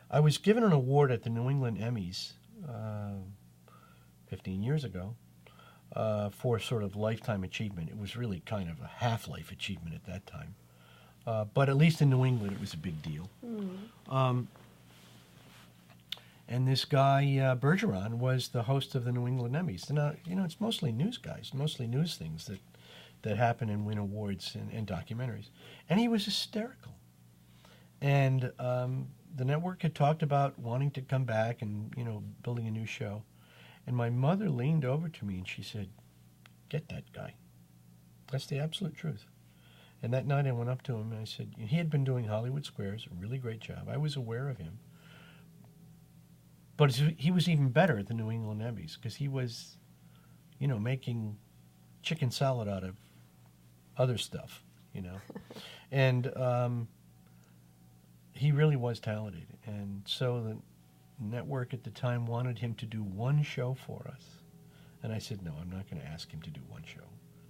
I was given an award at the New England Emmys 15 years ago for sort of lifetime achievement. It was really kind of a half-life achievement at that time, but at least in New England it was a big deal. And this guy, Bergeron, was the host of the New England Emmys. Now, it's mostly news guys, mostly news things that happen and win awards and documentaries. And he was hysterical. And the network had talked about wanting to come back and, building a new show. And my mother leaned over to me and she said, "Get that guy." That's the absolute truth. And that night I went up to him and I said, he had been doing Hollywood Squares, a really great job. I was aware of him. But he was even better at the New England Emmys because he was, making chicken salad out of other stuff, And he really was talented. And so the network at the time wanted him to do one show for us. And I said, no, I'm not going to ask him to do one show.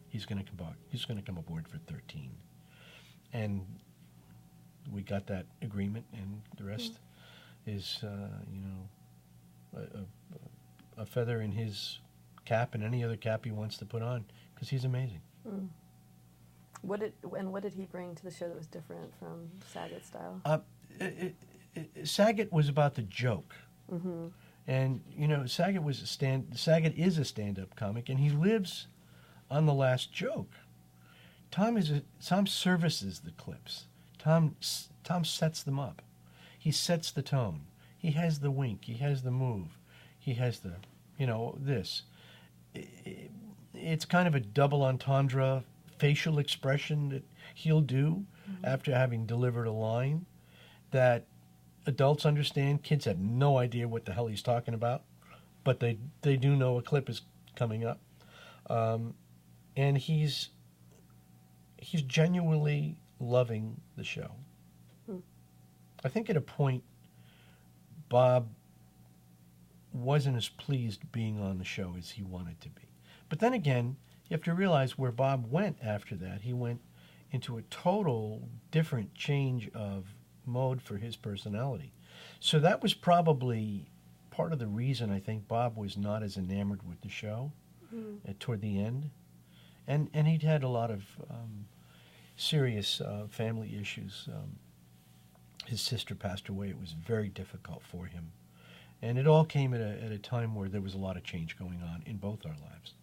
He's going to come aboard for 13. And we got that agreement, and the rest is, a feather in his cap and any other cap he wants to put on, because he's amazing. What did he bring to the show that was different from Saget style? Saget was about the joke, and Saget is a stand-up comic, and he lives on the last joke. Tom services the clips. Tom sets them up. He sets the tone. He has the wink. He has the move. He has the, this. It's kind of a double entendre facial expression that he'll do after having delivered a line that adults understand. Kids have no idea what the hell he's talking about, but they do know a clip is coming up. And he's genuinely loving the show. I think at a point, Bob wasn't as pleased being on the show as he wanted to be. But then again, you have to realize where Bob went after that. He went into a total different change of mode for his personality. So that was probably part of the reason I think Bob was not as enamored with the show toward the end. And he'd had a lot of serious family issues. His sister passed away. It was very difficult for him. And it all came at a time where there was a lot of change going on in both our lives.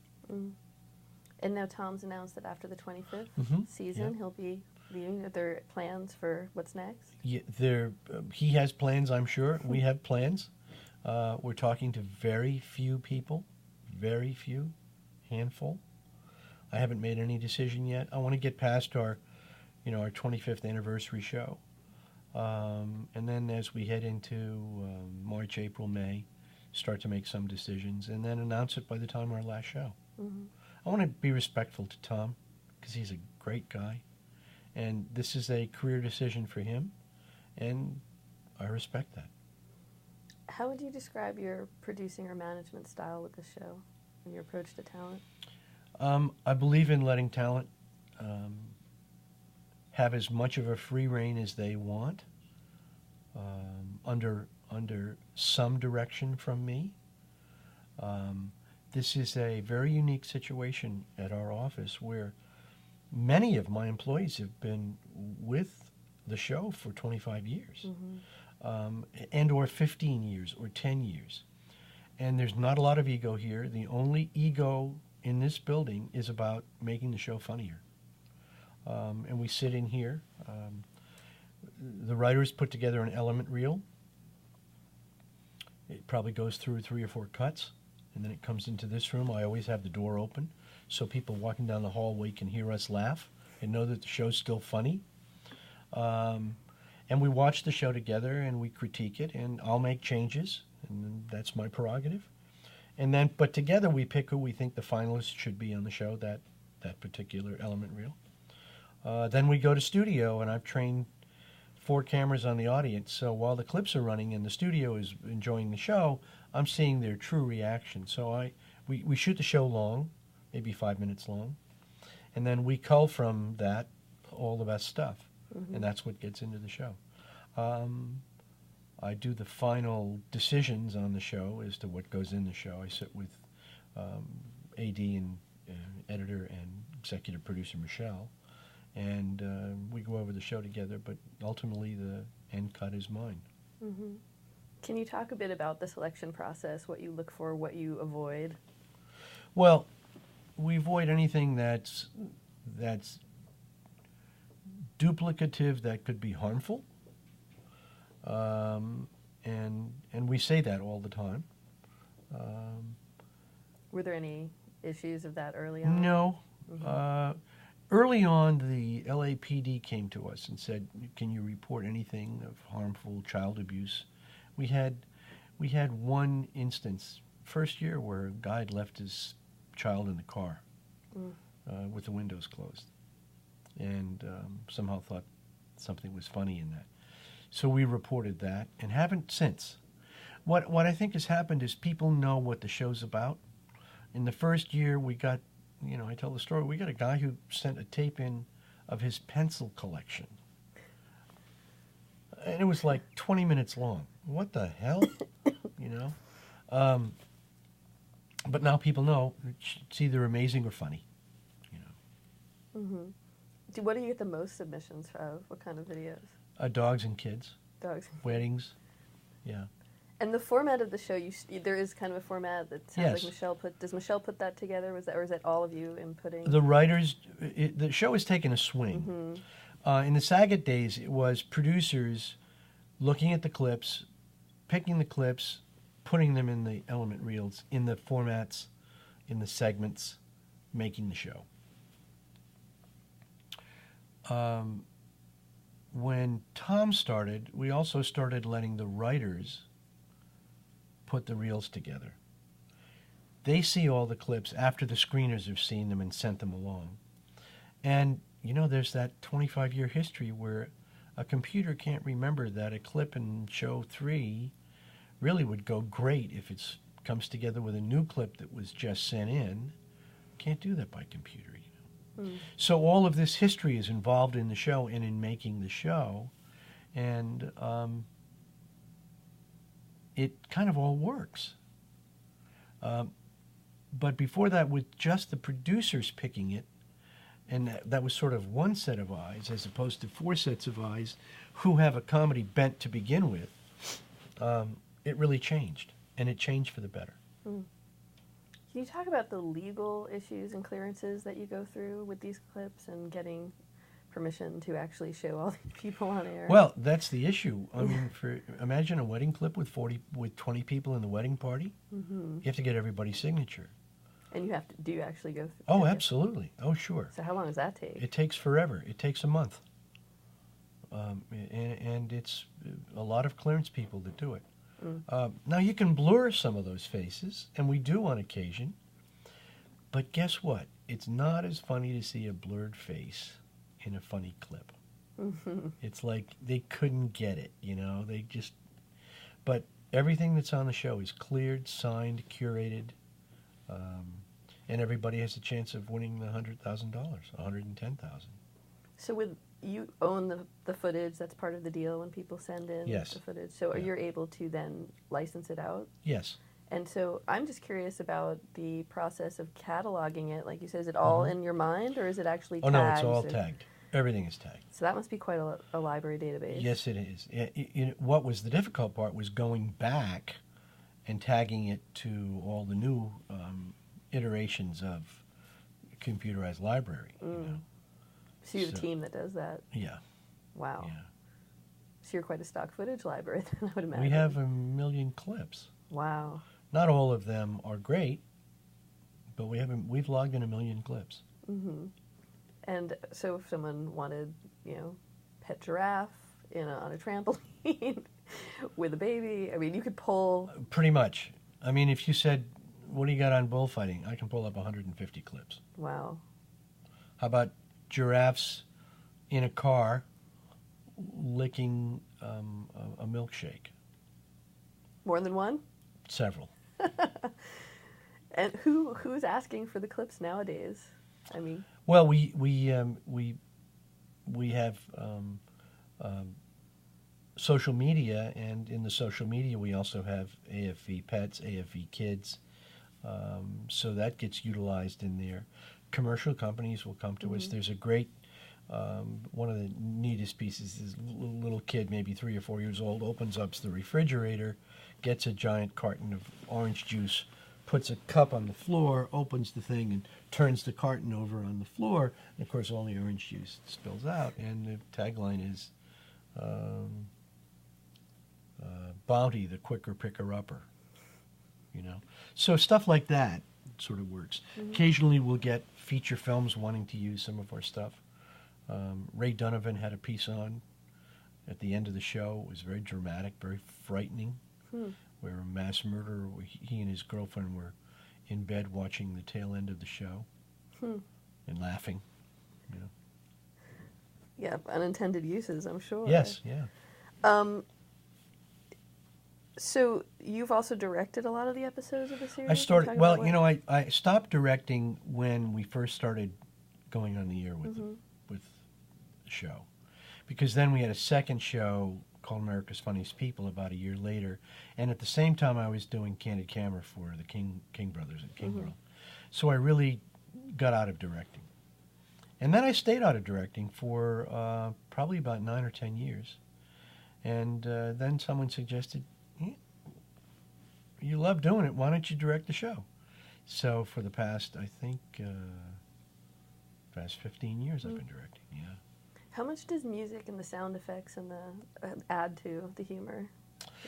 And now Tom's announced that after the 25th season, he'll be leaving. Are there plans for what's next? Yeah, he has plans, I'm sure. We have plans. We're talking to very few people, very few, handful. I haven't made any decision yet. I want to get past our 25th anniversary show. And then as we head into March, April, May, start to make some decisions and then announce it by the time of our last show. I want to be respectful to Tom because he's a great guy. And this is a career decision for him. And I respect that. How would you describe your producing or management style with the show and your approach to talent? I believe in letting talent have as much of a free rein as they want, under some direction from me. This is a very unique situation at our office where many of my employees have been with the show for 25 years, and or 15 years or 10 years. And there's not a lot of ego here. The only ego in this building is about making the show funnier. And we sit in here. The writers put together an element reel. It probably goes through 3 or 4 cuts, and then it comes into this room. I always have the door open so people walking down the hallway can hear us laugh and know that the show's still funny. And we watch the show together and we critique it, and I'll make changes, and that's my prerogative. And then, but together we pick who we think the finalists should be on the show, that particular element reel. Then we go to studio, and I've trained 4 cameras on the audience, so while the clips are running and the studio is enjoying the show, I'm seeing their true reaction. So we shoot the show long, maybe 5 minutes long, And then we cull from that all the best stuff. And that's what gets into the show. I do the final decisions on the show as to what goes in the show. I sit with AD and editor and executive producer Michelle, and we go over the show together, but ultimately the end cut is mine. Can you talk a bit about the selection process, what you look for, what you avoid? Well, we avoid anything that's duplicative, that could be harmful, and we say that all the time. Were there any issues of that early on? No. Early on, the LAPD came to us and said, "Can you report anything of harmful child abuse?" We had one instance first year where a guy had left his child in the car with the windows closed, and somehow thought something was funny in that. So we reported that and haven't since. What I think has happened is people know what the show's about. In the first year, we got, I tell the story, we got a guy who sent a tape in of his pencil collection. And it was like 20 minutes long. What the hell? But now people know it's either amazing or funny. What do you get the most submissions of? What kind of videos? Dogs and kids. Dogs. Weddings. Yeah. And the format of the show, there is kind of a format that sounds Yes. like does Michelle put that together? Or is that all of you inputting? The writers, the show has taken a swing. In the Saget days, it was producers looking at the clips, picking the clips, putting them in the element reels, in the formats, in the segments, making the show. When Tom started, we also started letting the writers put the reels together. They see all the clips after the screeners have seen them and sent them along. And, there's that 25-year history where a computer can't remember that a clip in show 3 really would go great if it comes together with a new clip that was just sent in. Can't do that by computer. So all of this history is involved in the show and in making the show, and it kind of all works. But before that, with just the producers picking it, and that was sort of one set of eyes as opposed to 4 sets of eyes who have a comedy bent to begin with, it really changed, and it changed for the better. Can you talk about the legal issues and clearances that you go through with these clips and getting permission to actually show all these people on air? Well, that's the issue. I mean, imagine a wedding clip with 20 people in the wedding party. You have to get everybody's signature. And do you actually go through? Oh, absolutely. Oh, sure. So how long does that take? It takes forever. It takes a month. And it's a lot of clearance people that do it. Now, you can blur some of those faces, and we do on occasion. But guess what? It's not as funny to see a blurred face in a funny clip. It's like they couldn't get it, They just... But everything that's on the show is cleared, signed, curated, and everybody has a chance of winning the $100,000, $110,000. So you own the footage, that's part of the deal when people send in Yes. the footage. So you're able to then license it out? Yes. And so I'm just curious about the process of cataloging it. Like you said, is it all in your mind, or is it actually tagged? Oh, no, it's all tagged. Everything is tagged. So that must be quite a library database. Yes, it is. What was the difficult part was going back and tagging it to all the new iterations of computerized library. So you have a team that does that? Yeah. Wow. Yeah. So you're quite a stock footage library, then, I would imagine. We have 1 million clips. Wow. Not all of them are great, but we've logged in 1 million clips. And so if someone wanted, pet giraffe on a trampoline with a baby, I mean, you could pull... Pretty much. I mean, if you said, what do you got on bullfighting? I can pull up 150 clips. Wow. How about giraffes in a car licking a milkshake? More than one? Several. And who's asking for the clips nowadays? I mean, Well, we have social media, and in the social media we also have AFV Pets, AFV Kids, so that gets utilized in there. Commercial companies will come to us. There's a great one of the neatest pieces is a little kid, maybe 3 or 4 years old, opens up the refrigerator, gets a giant carton of orange juice, puts a cup on the floor, opens the thing, and turns the carton over on the floor. And of course, all the orange juice spills out. And the tagline is "Bounty, the quicker picker-upper." You know, so stuff like that sort of works. Occasionally, we'll get feature films wanting to use some of our stuff. Ray Donovan had a piece on at the end of the show. It was very dramatic, very frightening. Where a mass murderer, he and his girlfriend were in bed watching the tail end of the show and laughing. You know. Yeah, unintended uses, I'm sure. Yes, yeah. So you've also directed a lot of the episodes of the series? I started, well, you know, I stopped directing when we first started going on the air with the show. Because then we had a second show called America's Funniest People about a year later. And at the same time, I was doing Candid Camera for the King Brothers at King World. So I really got out of directing. And then I stayed out of directing for probably about 9 or 10 years. And then someone suggested, you love doing it, why don't you direct the show? So for the past, I think, past 15 years I've been directing, yeah. How much does music and the sound effects and the add to the humor,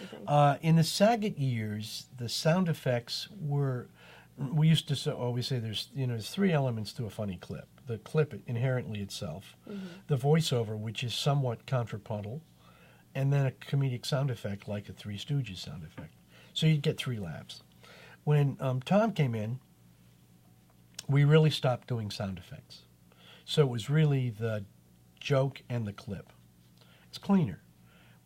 you think? In the Saget years, the sound effects were, we used to always say there's 3 elements to a funny clip. The clip inherently itself, the voiceover, which is somewhat contrapuntal, and then a comedic sound effect like a Three Stooges sound effect. So you'd get 3 laughs. When Tom came in, we really stopped doing sound effects. So it was really the joke and the clip. It's cleaner.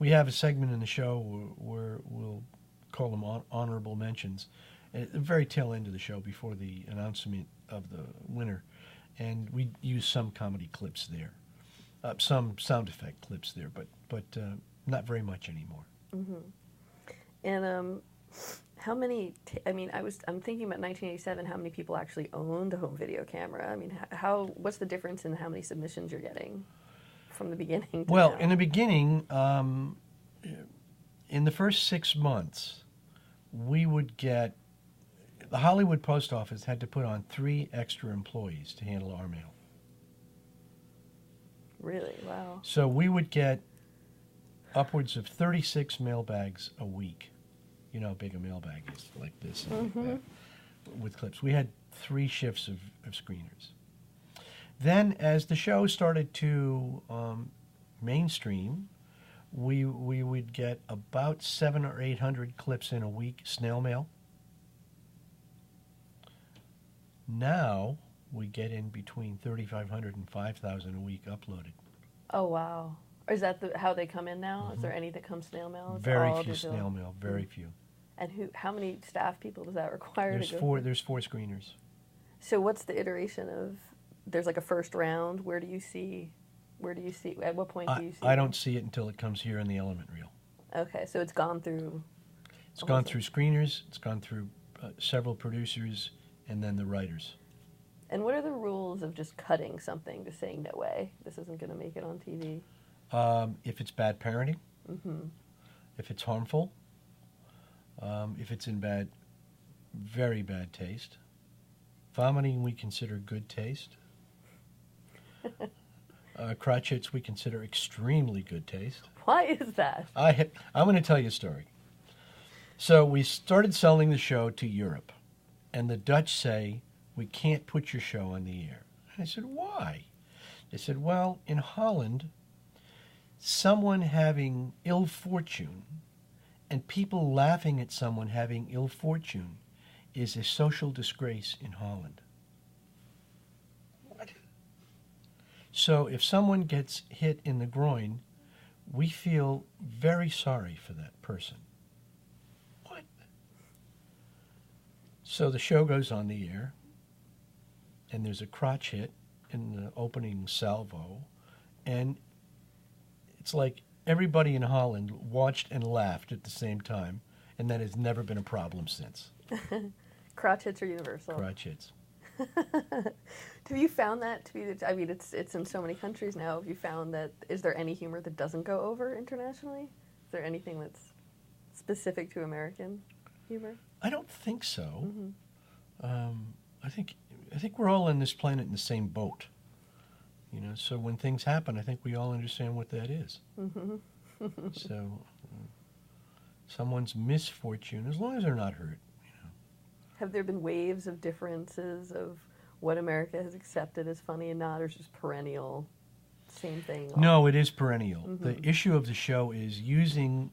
We have a segment in the show where we'll call them honorable mentions at the very tail end of the show before the announcement of the winner, and we use some comedy clips there, some sound effect clips there, but not very much anymore. And how many? I'm thinking about 1987. How many people actually owned a home video camera? I mean, what's the difference in how many submissions you're getting from the beginning? Well, now? in the beginning, in the first 6 months, we would get, the Hollywood Post Office had to put on 3 extra employees to handle our mail. Really? Wow. So we would get upwards of 36 mail bags a week. You know how big a mailbag is, like this, and with clips. We had 3 shifts of screeners. Then, as the show started to mainstream, we would get about 700 or 800 clips in a week, snail mail. Now we get in between 3,500 and 5,000 a week uploaded. Oh wow! Is that how they come in now? Is there any that come snail mail? It's Very all few digital? snail mail. Very few. And how many staff people does that require? There's to go 4. through? There's 4 screeners. So what's the iteration of? There's like a first round. Where do you see? At what point do you see? I don't see it until it comes here in the element reel. Okay, so it's gone through. It's gone through screeners. It's gone through several producers, and then the writers. And what are the rules of just cutting something, just saying no way, this isn't going to make it on TV? If it's bad parenting, if it's harmful, if it's in very bad taste. Vomiting we consider good taste. Crotch hits we consider extremely good taste. Why is that? I'm going to tell you a story. So we started selling the show to Europe, and the Dutch say, we can't put your show on the air. And I said, why? They said, well, in Holland, someone having ill fortune and people laughing at someone having ill fortune is a social disgrace in Holland. What? So if someone gets hit in the groin, we feel very sorry for that person. What? So the show goes on the air. and there's a crotch hit in the opening salvo, and it's like everybody in Holland watched and laughed at the same time, and that has never been a problem since. Crotch hits are universal. Crotch hits. Have you found that to be? I mean, it's in so many countries now. Have you found that? Is there any humor that doesn't go over internationally? Is there anything that's specific to American humor? I don't think so. Mm-hmm. I think we're all on this planet in the same boat. You know, so when things happen, I think we all understand what that is. Mm-hmm. So, someone's misfortune, as long as they're not hurt. Have there been waves of differences of what America has accepted as funny and not, or is it just perennial, same thing? No, it is perennial. Mm-hmm. The issue of the show is using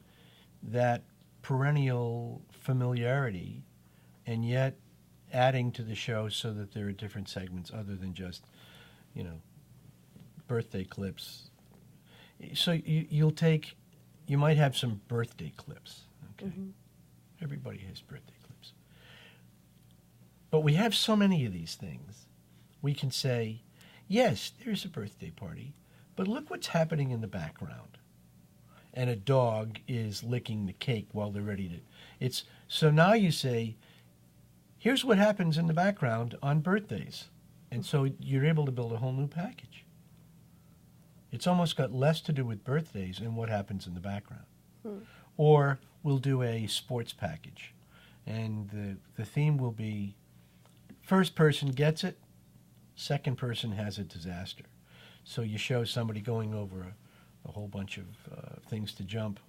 that perennial familiarity and yet adding to the show so that there are different segments other than just, you know, birthday clips. So you might have some birthday clips, okay? Mm-hmm. Everybody has birthday clips. But we have so many of these things. We can say, yes, there's a birthday party, but look what's happening in the background. And a dog is licking the cake while they're ready to. So now you say, here's what happens in the background on birthdays. And so you're able to build a whole new package. It's almost got less to do with birthdays and what happens in the background. Hmm. Or we'll do a sports package. And the theme will be, first person gets it, second person has a disaster. So you show somebody going over a whole bunch of things to jump,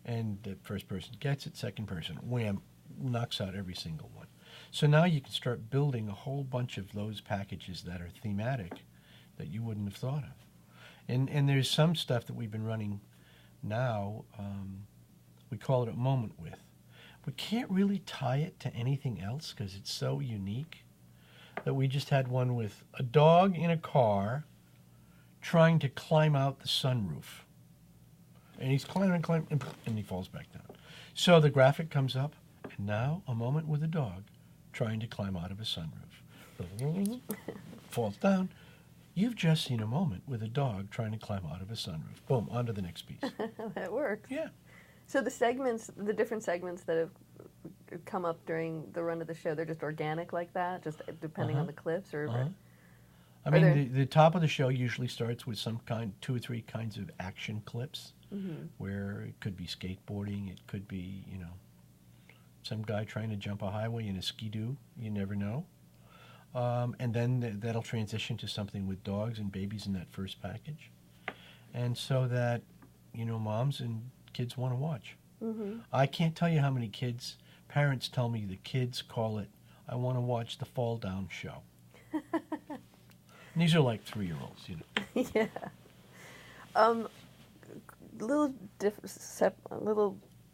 and the first person gets it, second person, wham, knocks out every single one. So now you can start building a whole bunch of those packages that are thematic that you wouldn't have thought of. And there's some stuff that we've been running now, we call it a moment with. We can't really tie it to anything else because it's so unique that we just had one with a dog in a car trying to climb out the sunroof. And he's climbing, and he falls back down. So the graphic comes up, and now a moment with a dog trying to climb out of a sunroof. Falls down. You've just seen a moment with a dog trying to climb out of a sunroof. Boom, on to the next piece. That works. Yeah. So the different segments that have come up during the run of the show, they're just organic like that, just depending on the clips? Or I mean, the top of the show usually starts with some two or three kinds of action clips, where it could be skateboarding, it could be, you know, some guy trying to jump a highway in a skidoo, you never know. And then that'll transition to something with dogs and babies in that first package. And so that, you know, moms and kids want to watch. Mm-hmm. I can't tell you how many parents tell me the kids call it, I want to watch the fall down show. And these are like 3-year-olds, you know. Yeah. Little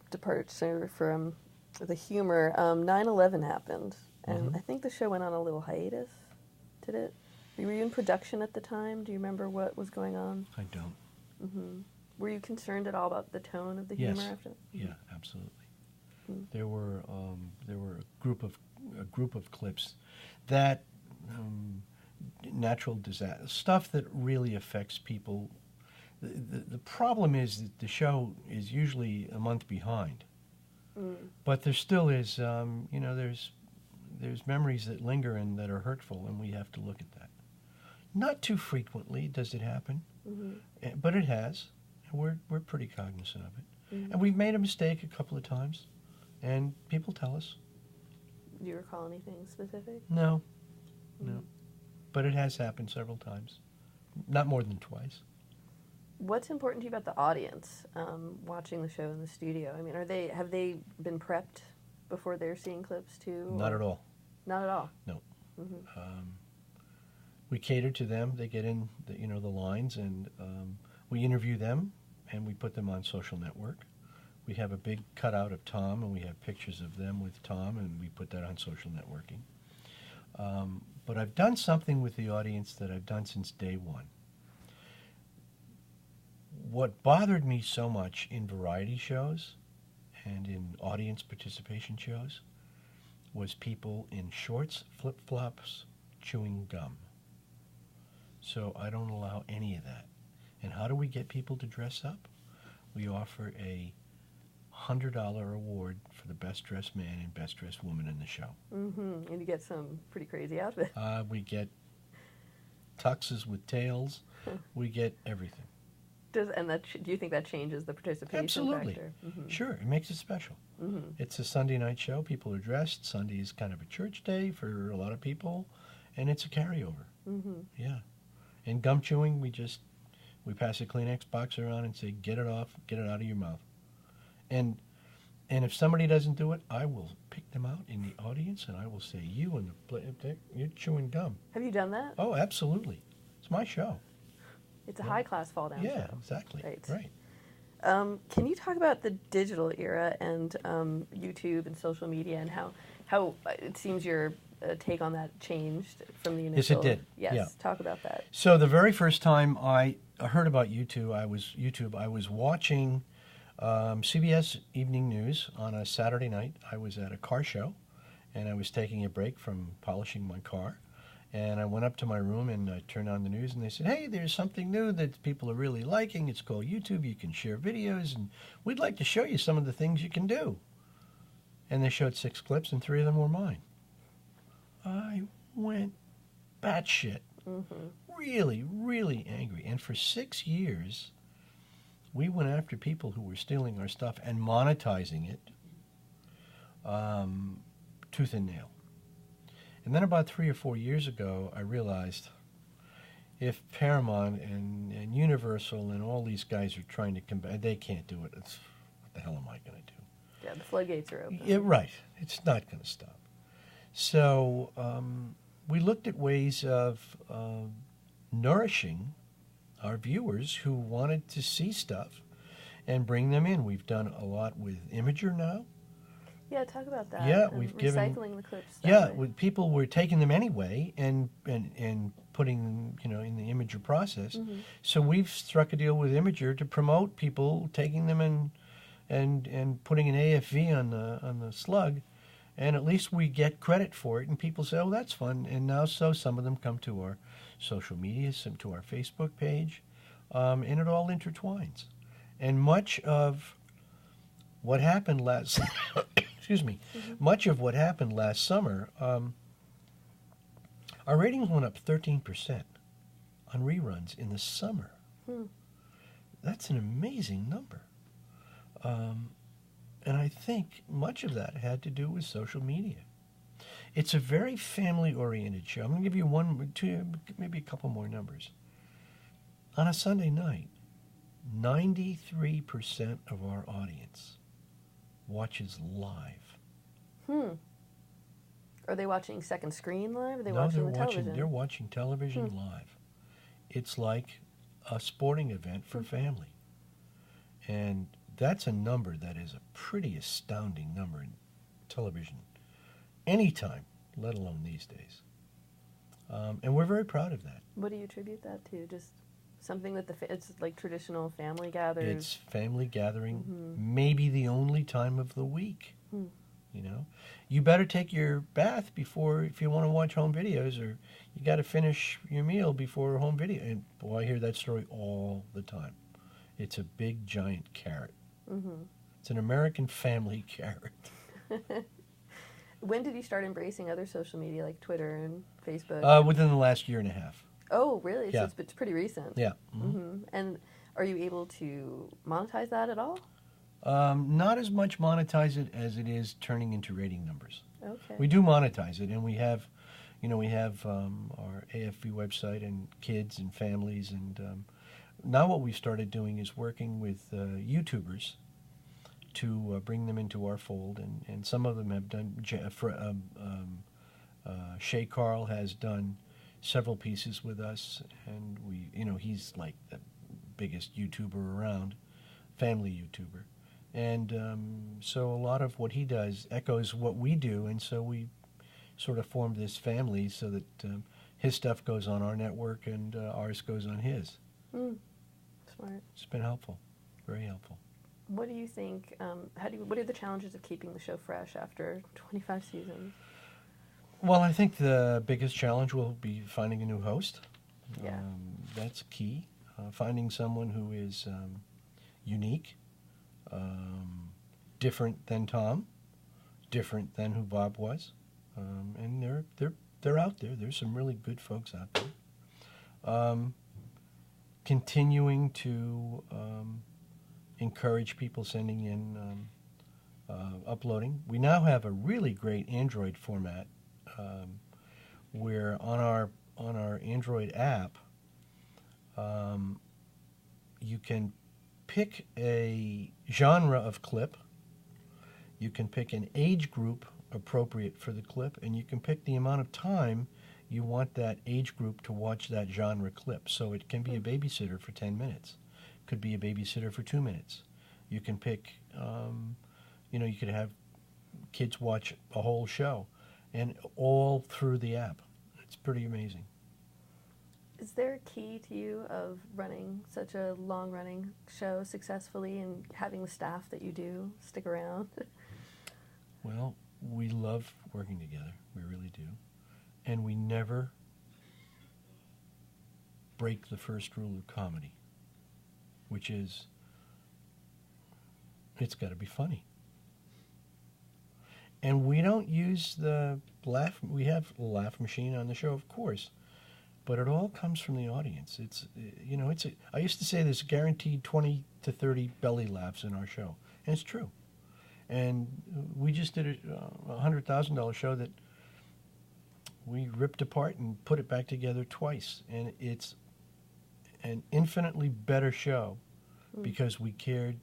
departure from the humor. 9/11 happened, and I think the show went on a little hiatus. Did it? Were you in production at the time? Do you remember what was going on? I don't. Mm-hmm. Were you concerned at all about the tone of the humor after? Yeah, absolutely. There were a group of clips that natural disaster stuff that really affects people. The problem is that the show is usually a month behind, but there still is you know, there's memories that linger and that are hurtful, and we have to look at that. Not too frequently does it happen, but it has. And we're pretty cognizant of it, and we've made a mistake a couple of times, and people tell us. Do you recall anything specific? No. But it has happened several times, not more than twice. What's important to you about the audience watching the show in the studio? I mean, have they been prepped before they're seeing clips too? Not at all. Not at all. No. We cater to them. They get in the lines, and we interview them, and we put them on social network. We have a big cutout of Tom, and we have pictures of them with Tom, and we put that on social networking. But I've done something with the audience that I've done since day one. What bothered me so much in variety shows and in audience participation shows was people in shorts, flip-flops, chewing gum. So I don't allow any of that. And how do we get people to dress up? We offer a $100 award for the best dressed man and best dressed woman in the show. Mm-hmm. And you get some pretty crazy outfits. We get tuxes with tails. We get everything. Do you think that changes the participation Absolutely. factor? Mm-hmm. Sure, it makes it special. Mm-hmm. It's a Sunday night show. People are dressed. Sunday is kind of a church day for a lot of people, and it's a carryover. Mm-hmm. Yeah. And gum chewing, we pass a Kleenex box around and say, get it off, get it out of your mouth. And if somebody doesn't do it, I will pick them out in the audience, and I will say, you're chewing gum. Have you done that? Oh, absolutely. It's my show. It's a high-class fall-down show. Yeah, exactly. Right. Can you talk about the digital era and YouTube and social media and how it seems your take on that changed from the initial? Yes, it did. Yes, Yeah. Talk about that. So the very first time I heard about YouTube, I was watching CBS Evening News on a Saturday night. I was at a car show, and I was taking a break from polishing my car. And I went up to my room and I turned on the news, and they said, hey, there's something new that people are really liking. It's called YouTube. You can share videos, and we'd like to show you some of the things you can do. And they showed 6 clips, and 3 of them were mine. I went batshit. Mm-hmm. Really, really angry. And for 6 years, we went after people who were stealing our stuff and monetizing it tooth and nail. And then about 3 or 4 years ago, I realized if Paramount and Universal and all these guys are trying to combat, they can't do it. What the hell am I going to do? Yeah, the floodgates are open. Yeah, right. It's not going to stop. So we looked at ways of nourishing our viewers who wanted to see stuff and bring them in. We've done a lot with Imager now. Yeah, talk about that. Yeah, and we've recycling the clips. Yeah, people were taking them anyway and putting them, in the Imager process. Mm-hmm. So we've struck a deal with Imager to promote people taking them and putting an AFV on the slug, and at least we get credit for it. And people say, "Oh, that's fun." And now, some of them come to our social media, some to our Facebook page, and it all intertwines. And much of what happened last much of what happened last summer, our ratings went up 13% on reruns in the summer. That's an amazing number. And I think much of that had to do with social media. It's a very family-oriented show. I'm going to give you 2, maybe a couple more numbers. On a Sunday night, 93% of our audience watches live. Are they watching second screen live? Are they No, watching the television? They're watching television live. It's like a sporting event for family. And that's a number that is a pretty astounding number in television anytime, let alone these days. And we're very proud of that. What do you attribute that to? Just something that it's like traditional family gatherings? It's family gathering, maybe the only time of the week. You better take your bath before, if you want to watch home videos, or you got to finish your meal before home video. And boy, I hear that story all the time. It's a big, giant carrot. It's an American family carrot. When did you start embracing other social media like Twitter and Facebook? Within the last year and a half. Oh, really? Yeah. So it's pretty recent. Yeah. And are you able to monetize that at all? Not as much monetize it as it is turning into rating numbers. Okay. We do monetize it, and we have our AFV website and kids and families, and now what we've started doing is working with YouTubers to bring them into our fold, and some of them have done. Shay Carl has done several pieces with us, and he's like the biggest YouTuber around, family YouTuber. And so a lot of what he does echoes what we do, and so we sort of formed this family so that his stuff goes on our network and ours goes on his. Smart. It's been helpful, very helpful. What do you think, what are the challenges of keeping the show fresh after 25 seasons? Well, I think the biggest challenge will be finding a new host. Yeah. That's key. Finding someone who is unique, different than Tom, different than who Bob was, and they're out there. There's some really good folks out there. Continuing to encourage people sending in uploading. We now have a really great Android format where on our Android app you can pick a genre of clip, you can pick an age group appropriate for the clip, and you can pick the amount of time you want that age group to watch that genre clip. So it can be a babysitter for 10 minutes, could be a babysitter for 2 minutes. You can pick, you could have kids watch a whole show, and all through the app. It's pretty amazing. Is there a key to you of running such a long-running show successfully and having the staff that you do stick around? Well, we love working together. We really do. And we never break the first rule of comedy, which is it's got to be funny. And we don't use the laugh. We have a laugh machine on the show, of course, but it all comes from the audience. I used to say there's guaranteed 20 to 30 belly laughs in our show, and it's true. And we just did a $100,000 show that we ripped apart and put it back together twice, and it's an infinitely better show because we cared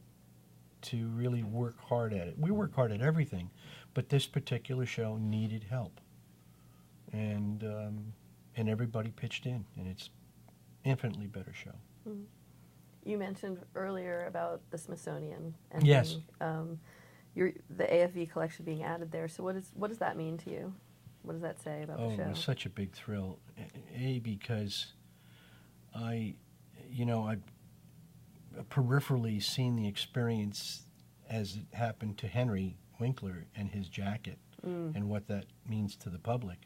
to really work hard at it. We work hard at everything, but this particular show needed help, and everybody pitched in, and it's infinitely better show. Mm. You mentioned earlier about the Smithsonian and yes, the AFV collection being added there. So what does that mean to you? What does that say about the show? Oh, it was such a big thrill. Because I've peripherally seen the experience as it happened to Henry Winkler and his jacket and what that means to the public.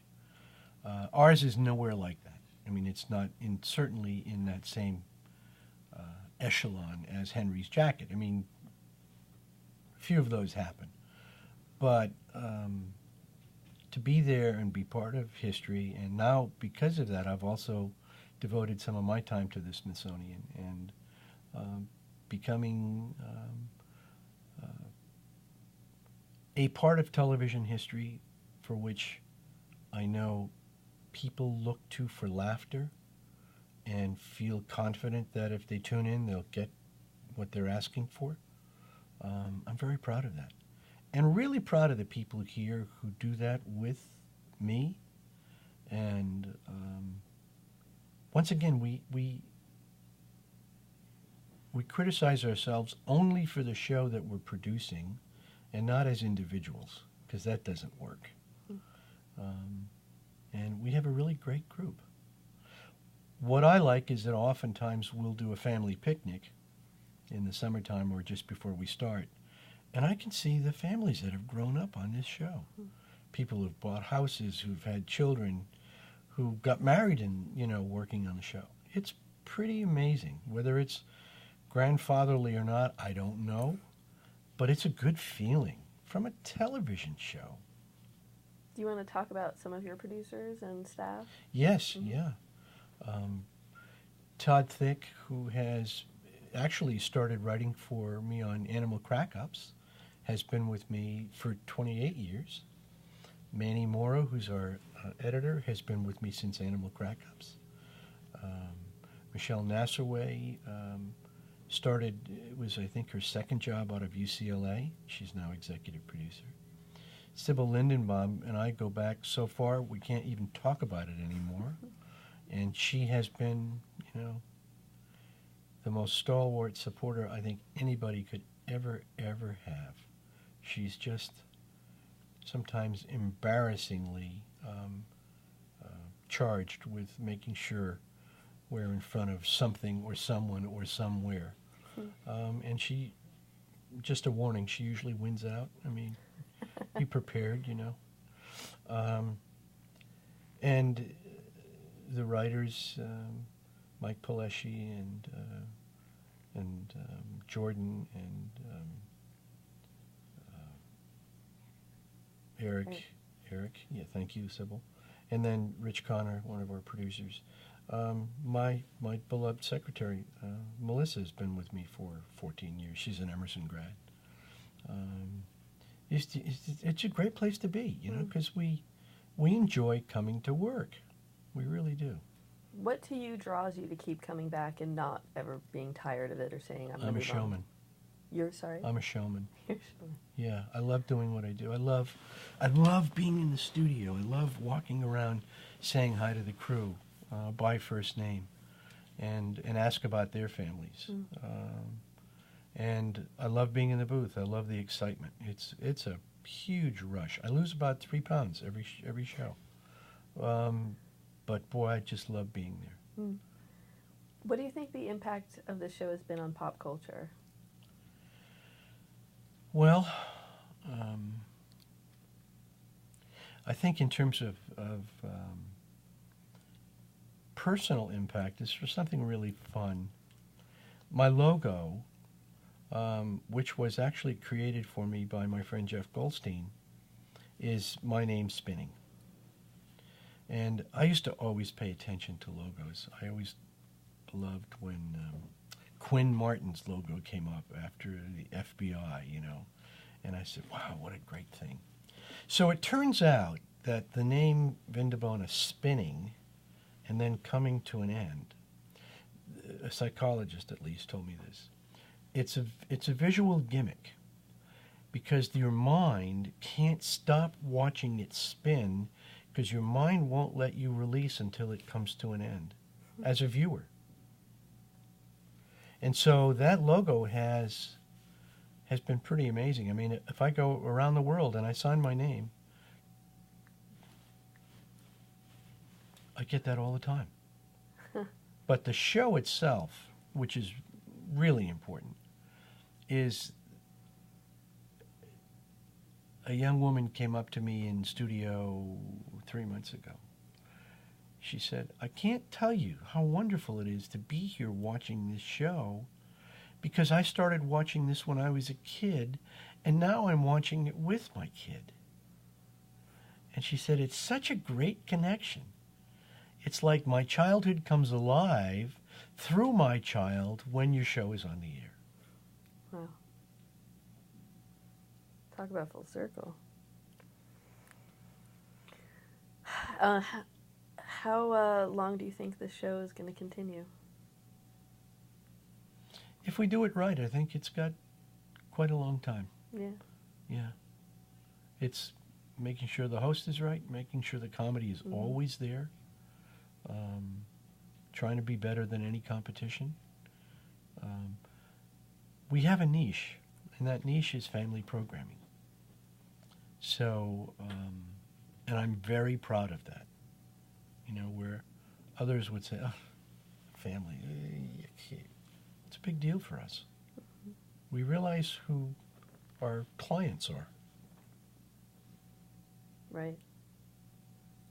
Ours is nowhere like that. I mean, it's not certainly in that same echelon as Henry's jacket. I mean, a few of those happen. But to be there and be part of history, and now because of that, I've also devoted some of my time to the Smithsonian and becoming a part of television history for which I know people look to for laughter and feel confident that if they tune in, they'll get what they're asking for. I'm very proud of that. And really proud of the people here who do that with me. And once again, we criticize ourselves only for the show that we're producing and not as individuals, because that doesn't work. And we have a really great group. What I like is that oftentimes we'll do a family picnic in the summertime or just before we start, and I can see the families that have grown up on this show. People who've bought houses, who've had children, who got married and, working on the show. It's pretty amazing. Whether it's grandfatherly or not, I don't know, but it's a good feeling from a television show. Do you want to talk about some of your producers and staff? Yes, yeah. Todd Thicke, who has actually started writing for me on Animal Crack-Ups, has been with me for 28 years. Manny Morrow, who's our editor, has been with me since Animal Crack-Ups. Michelle Nassaway started, it was I think her second job out of UCLA. She's now executive producer. Sybil Lindenbaum and I go back so far we can't even talk about it anymore. And she has been, the most stalwart supporter I think anybody could ever have. She's just sometimes embarrassingly charged with making sure we're in front of something or someone or somewhere. And she, just a warning, she usually wins out. I mean, be prepared, And the writers, Mike Pileshi and Jordan and Eric, yeah, thank you, Sybil. And then Rich Connor, one of our producers. My beloved secretary, Melissa, has been with me for 14 years. She's an Emerson grad. It's a great place to be, you know, because we enjoy coming to work. We really do. What to you draws you to keep coming back and not ever being tired of it or saying I'm a showman. You're sorry? I'm a showman. You're a showman. Yeah, I love doing what I do. I love being in the studio. I love walking around saying hi to the crew by first name and ask about their families. And I love being in the booth. I love the excitement. It's a huge rush. I lose about 3 pounds every show. But boy, I just love being there. What do you think the impact of the show has been on pop culture? Well, I think in terms of personal impact, is for something really fun. My logo, which was actually created for me by my friend Jeff Goldstein, is my name spinning. And I used to always pay attention to logos. I always loved when Quinn Martin's logo came up after the FBI, you know. And I said, wow, what a great thing. So it turns out that the name Vin Di Bona spinning and then coming to an end, a psychologist at least told me this, it's a visual gimmick because your mind can't stop watching it spin because your mind won't let you release until it comes to an end as a viewer. And so that logo has been pretty amazing. I mean, if I go around the world and I sign my name, I get that all the time. But the show itself, which is really important, is a young woman came up to me in studio 3 months ago. She said, I can't tell you how wonderful it is to be here watching this show because I started watching this when I was a kid and now I'm watching it with my kid. And she said, it's such a great connection. It's like my childhood comes alive through my child when your show is on the air. Wow. Talk about full circle. How long do you think this show is going to continue? If we do it right, I think it's got quite a long time. Yeah. Yeah. It's making sure the host is right, making sure the comedy is always there, trying to be better than any competition. We have a niche, and that niche is family programming. So, and I'm very proud of that. You know, where others would say, oh, family, it's a big deal for us. We realize who our clients are. Right.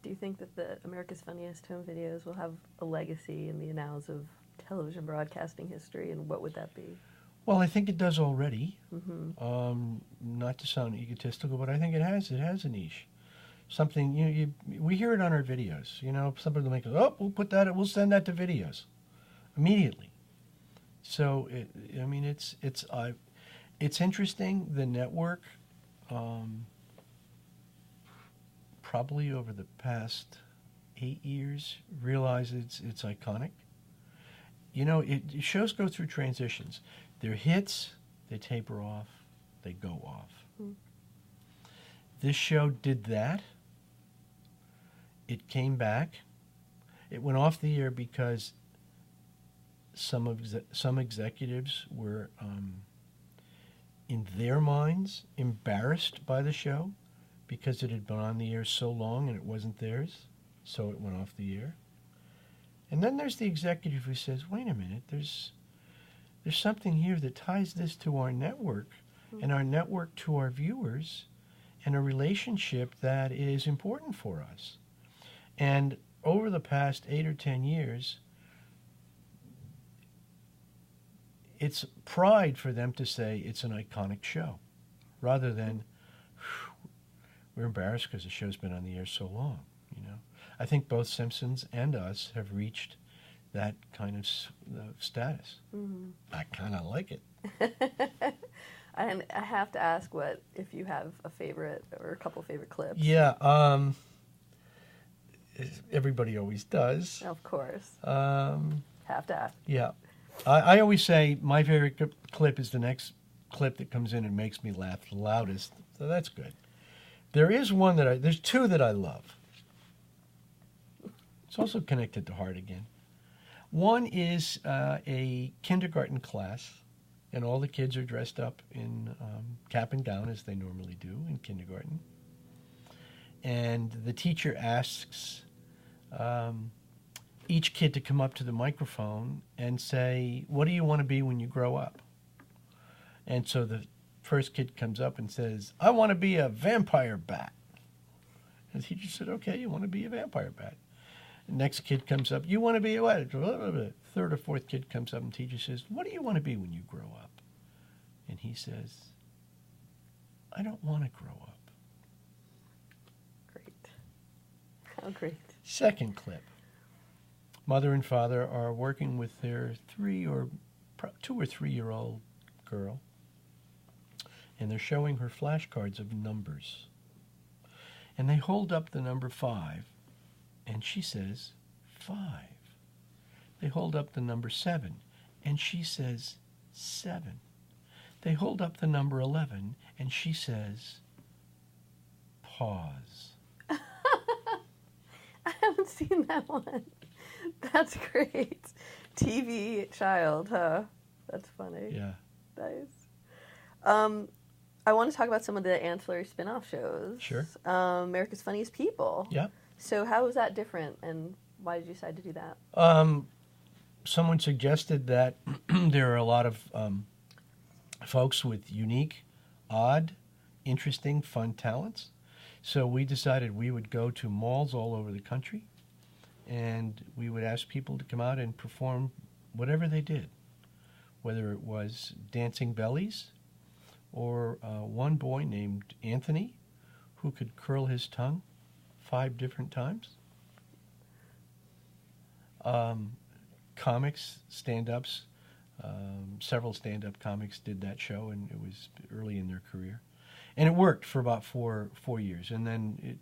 Do you think that the America's Funniest Home Videos will have a legacy in the annals of television broadcasting history, and what would that be? Well, I think it does already. Not to sound egotistical, but I think it has a niche. Something we hear it on our videos. You know, somebody will make us, oh, we'll send that to videos immediately. So it's interesting. The network, probably over the past 8 years, realized it's iconic. You know, shows go through transitions. They're hits, they taper off, they go off. This show did that. It came back. It went off the air because some executives were, in their minds, embarrassed by the show because it had been on the air so long and it wasn't theirs, so it went off the air. And then there's the executive who says, wait a minute, there's something here that ties this to our network and our network to our viewers and a relationship that is important for us. And over the past 8 or 10 years, it's pride for them to say it's an iconic show, rather than we're embarrassed because the show's been on the air so long. I think both Simpsons and us have reached that kind of status. Mm-hmm. I kind of like it. And I have to ask, what if you have a favorite or a couple favorite clips? Yeah, everybody always does. Of course. Have to ask. Yeah. I always say my favorite clip is the next clip that comes in and makes me laugh the loudest. So that's good. There's two that I love. It's also connected to heart again. One is a kindergarten class, and all the kids are dressed up in cap and gown, as they normally do in kindergarten. And the teacher asks each kid to come up to the microphone and say, "What do you want to be when you grow up?" And so the first kid comes up and says, "I want to be a vampire bat." And the teacher said, "Okay, you want to be a vampire bat." The next kid comes up, "You want to be a what?" Third or fourth kid comes up and the teacher says, "What do you want to be when you grow up?" And he says, "I don't want to grow up." Great. How great. Second clip. Mother and father are working with their 2 or 3-year-old girl, and they're showing her flashcards of numbers. And they hold up the number 5, and she says, 5. They hold up the number 7, and she says, 7. They hold up the number 11, and she says, pause. I haven't seen that one. That's great. TV child, huh? That's funny. Yeah. Nice. I want to talk about some of the ancillary spin-off shows. Sure. America's Funniest People. Yeah. So how was that different, and why did you decide to do that? Someone suggested that there are a lot of folks with unique, odd, interesting, fun talents. So we decided we would go to malls all over the country, and we would ask people to come out and perform whatever they did, whether it was dancing bellies or one boy named Anthony who could curl his tongue 5 different times. Comics, stand-ups, several stand-up comics did that show, and it was early in their career. And it worked for about four years, and then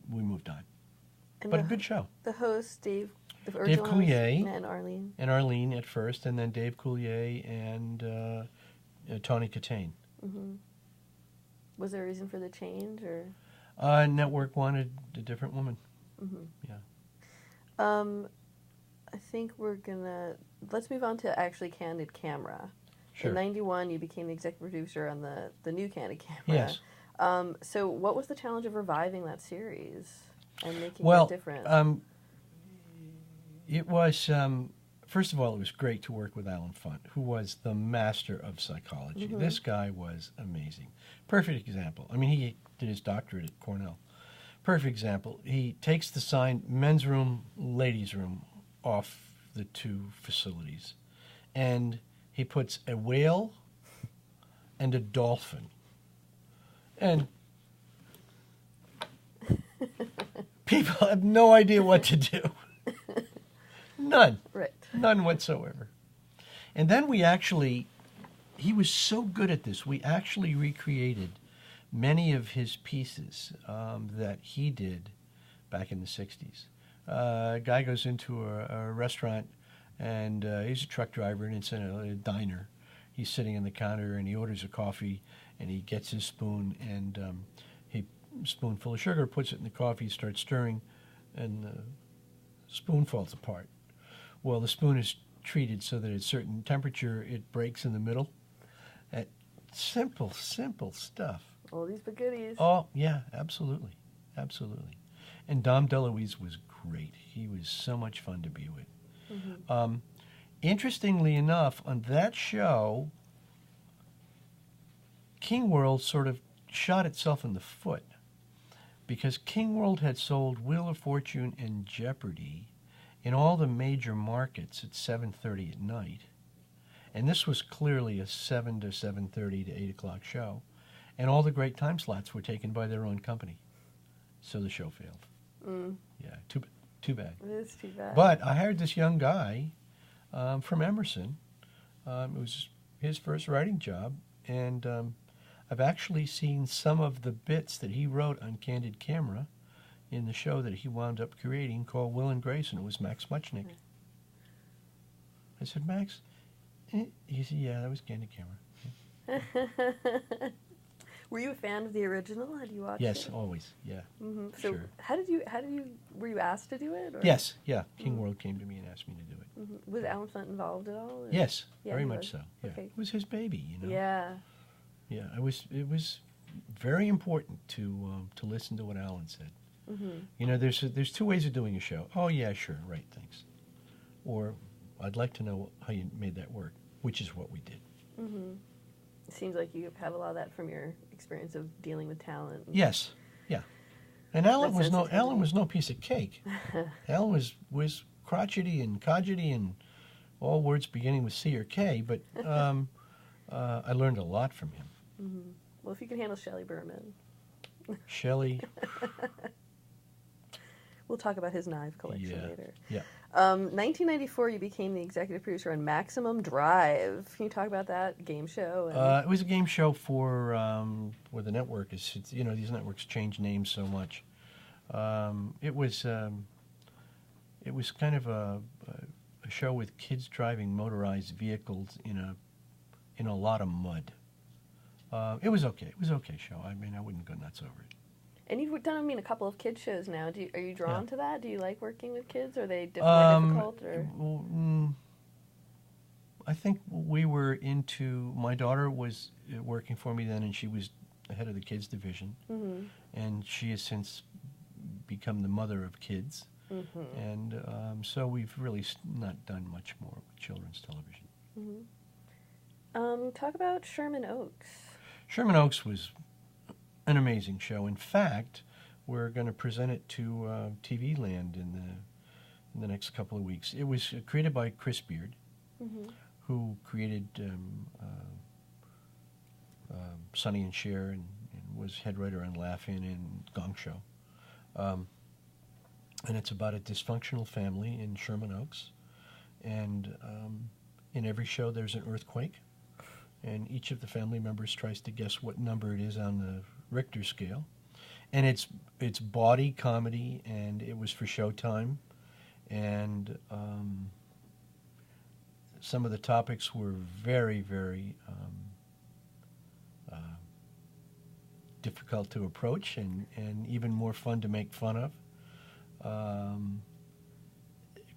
we moved on. But a good show. The host, Dave Coulier and Arlene. And Arlene at first, and then Dave Coulier and Tony Katane. Mm-hmm. Was there a reason for the change, or? Network wanted a different woman. Mm-hmm. Yeah. I think let's move on to actually Candid Camera. Sure. In 91, you became the executive producer on the new Candid Camera. Yes. So what was the challenge of reviving that series and making it different? It was, first of all, it was great to work with Alan Funt, who was the master of psychology. Mm-hmm. This guy was amazing. Perfect example. I mean, he did his doctorate at Cornell. Perfect example. He takes the sign men's room, ladies' room off the 2 facilities, and he puts a whale and a dolphin. And people have no idea what to do. None. Right. None whatsoever. And then he was so good at this, we actually recreated many of his pieces that he did back in the 60s. A guy goes into a restaurant, and he's a truck driver, and it's in a diner. He's sitting on the counter, and he orders a coffee, and he gets his spoon, and he spoonful of sugar, puts it in the coffee, starts stirring, and the spoon falls apart. Well, the spoon is treated so that at a certain temperature it breaks in the middle. Simple stuff. Oldies but goodies. Oh, yeah, absolutely. Absolutely. And Dom DeLuise was great. He was so much fun to be with. Mm-hmm. Interestingly enough, on that show, King World sort of shot itself in the foot because King World had sold Wheel of Fortune and Jeopardy in all the major markets at 7:30 at night. And this was clearly a 7 to 7:30 to 8 o'clock show. And all the great time slots were taken by their own company. So the show failed. Yeah, too bad. It is too bad. But I hired this young guy from Emerson. It was his first writing job. And I've actually seen some of the bits that he wrote on Candid Camera in the show that he wound up creating called Will and Grace, and it was Max Muchnick. I said, Max? He said, yeah, that was Candid Camera. Were you a fan of the original? Had you watched it? Yes, always, yeah. So sure. how did you, were you asked to do it? Or? Yes, yeah. King World came to me and asked me to do it. Was Alan Flint involved at all? Or? Yes, Yeah, very he much was. so. Yeah. Okay. It was his baby, you know. Yeah. Yeah, it was very important to listen to what Alan said. You know, there's two ways of doing a show. Oh yeah, sure, right, thanks. Or I'd like to know how you made that work, which is what we did. It seems like you've had a lot of that from your experience of dealing with talent. Yes, yeah. And Alan was sensitivity. no piece of cake. Alan was crotchety and codgety and all words beginning with C or K, but I learned a lot from him. Well, if you can handle Shelley Berman. Shelley. We'll talk about his knife collection later. Yeah. 1994, you became the executive producer on Maximum Drive. Can you talk about that game show? It was a game show for where the network is. You know, these networks change names so much. It was kind of a show with kids driving motorized vehicles in a lot of mud. It was okay. It was an okay show. I mean, I wouldn't go nuts over it. And you've done, a couple of kids shows now. Are you drawn to that? Do you like working with kids? Are they more difficult? Or? Well, I think we were into. My daughter was working for me then, and she was the head of the kids division, and she has since become the mother of kids. And so we've really not done much more with children's television. Talk about Sherman Oaks. Sherman Oaks was an amazing show. In fact, we're going to present it to TV Land in the next couple of weeks. It was created by Chris Beard, who created Sonny and Cher and was head writer on Laugh-In and Gong Show. And it's about a dysfunctional family in Sherman Oaks. And in every show there's an earthquake. And each of the family members tries to guess what number it is on the Richter scale. And it's bawdy comedy, and it was for Showtime. And some of the topics were very, very difficult to approach and even more fun to make fun of.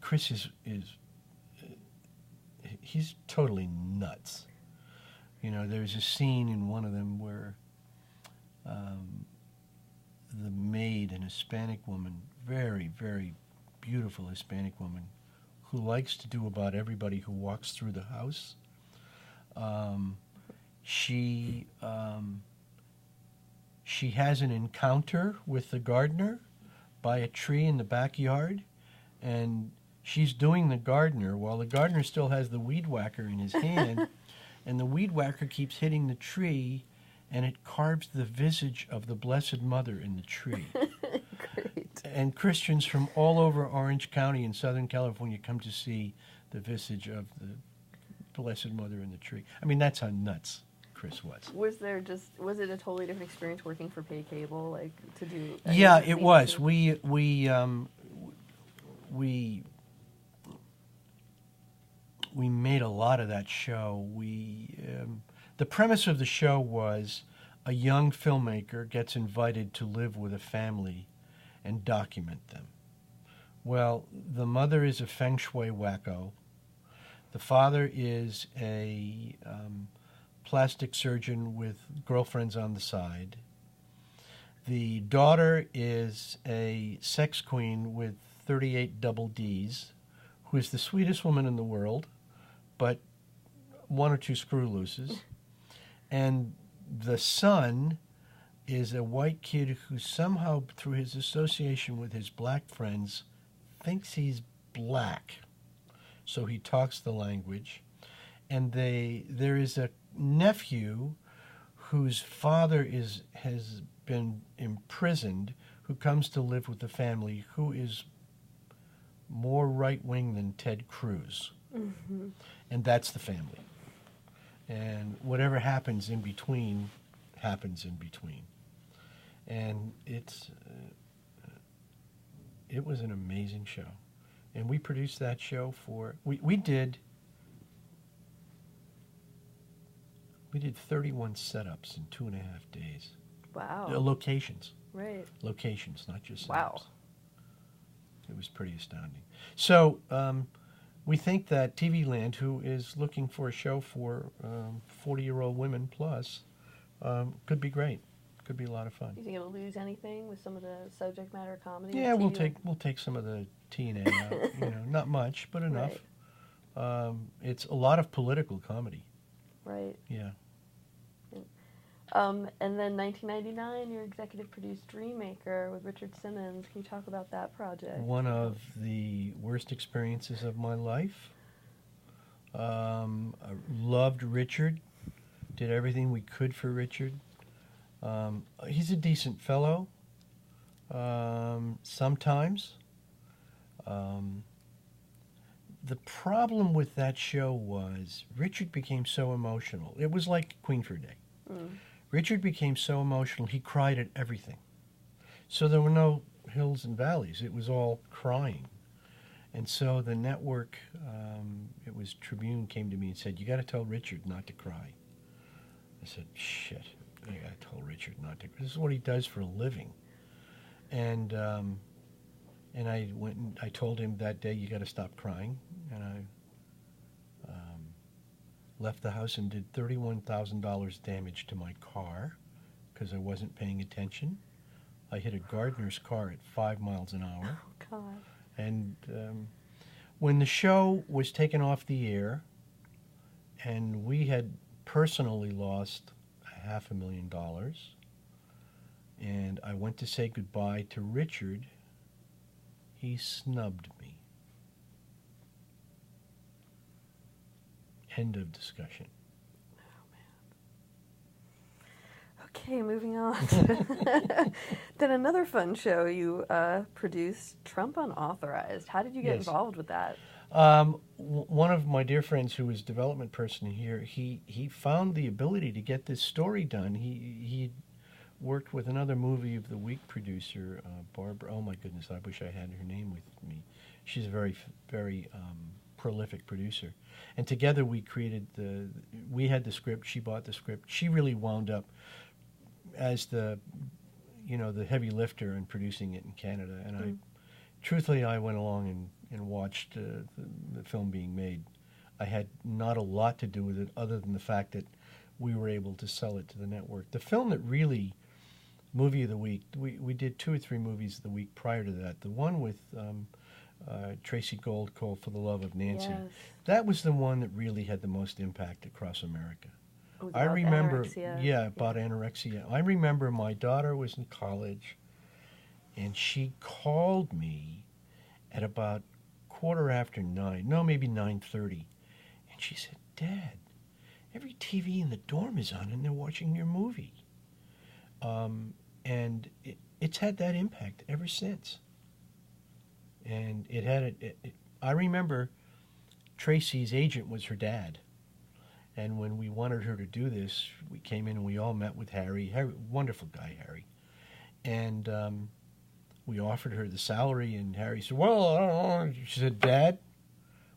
Chris he's totally nuts. You know, there's a scene in one of them where the maid, an Hispanic woman, very, very beautiful Hispanic woman, who likes to do about everybody who walks through the house. She has an encounter with the gardener by a tree in the backyard, and she's doing the gardener while the gardener still has the weed whacker in his hand, and the weed whacker keeps hitting the tree, and it carves the visage of the Blessed Mother in the tree. Great. And Christians from all over Orange County in Southern California come to see the visage of the Blessed Mother in the tree. I mean, that's how nuts Chris was. Was it a totally different experience working for pay cable, like to do? Yeah, it was. We made a lot of that show. The premise of the show was a young filmmaker gets invited to live with a family and document them. Well, the mother is a feng shui wacko. The father is a plastic surgeon with girlfriends on the side. The daughter is a sex queen with 38 double Ds, who is the sweetest woman in the world, but one or two screw looses. And the son is a white kid who somehow, through his association with his black friends, thinks he's black. So he talks the language. And there is a nephew whose father has been imprisoned, who comes to live with the family, who is more right-wing than Ted Cruz. Mm-hmm. And that's the family. And whatever happens in between happens in between. And it was an amazing show. And we produced that show we did 31 setups in 2.5 days. Wow. Locations. Right. Locations, not just setups. Wow. It was pretty astounding. So we think that TV Land, who is looking for a show for 40-year-old women plus, could be great. Could be a lot of fun. Do you think it'll lose anything with some of the subject matter comedy? Yeah, we'll take some of the TNA out. Not much, but enough. Right. It's a lot of political comedy. Right. Yeah. And then 1999, you executive produced Dreammaker with Richard Simmons. Can you talk about that project? One of the worst experiences of my life. I loved Richard. Did everything we could for Richard. He's a decent fellow. Sometimes. The problem with that show was Richard became so emotional. It was like Queen for a Day. Mm. Richard became so emotional, he cried at everything. So there were no hills and valleys. It was all crying. And so the network, it was Tribune, came to me and said, "You got to tell Richard not to cry." I said, "Shit, I got to tell Richard not to cry. This is what he does for a living." And I went and I told him that day, "You got to stop crying." And I left the house and did $31,000 damage to my car because I wasn't paying attention. I hit a gardener's car at 5 miles an hour. Oh, God. And when the show was taken off the air and we had personally lost $500,000, and I went to say goodbye to Richard, he snubbed me. End of discussion. Okay, moving on. Then another fun show you produced, Trump Unauthorized. How did you get involved with that? One of my dear friends who was development person here, he found the ability to get this story done. He worked with another movie of the week producer, Barbara. Oh my goodness, I wish I had her name with me. She's a very, very prolific producer. And together we we had the script, she bought the script. She really wound up as the heavy lifter in producing it in Canada. And truthfully, I went along and watched the film being made. I had not a lot to do with it other than the fact that we were able to sell it to the network. The film that really, movie of the week, we did 2 or 3 movies of the week prior to that. The one with Tracy Gold called For the Love of Nancy. Yes. That was the one that really had the most impact across America. I remember, about anorexia. I remember my daughter was in college, and she called me at about 9:15, no, maybe 9:30, and she said, "Dad, every TV in the dorm is on, and they're watching your movie." And it's had that impact ever since. And it had I remember Tracy's agent was her dad. And when we wanted her to do this, we came in and we all met with Harry. Wonderful guy, Harry. And we offered her the salary, and Harry said, "Well, I don't know." She said, "Dad,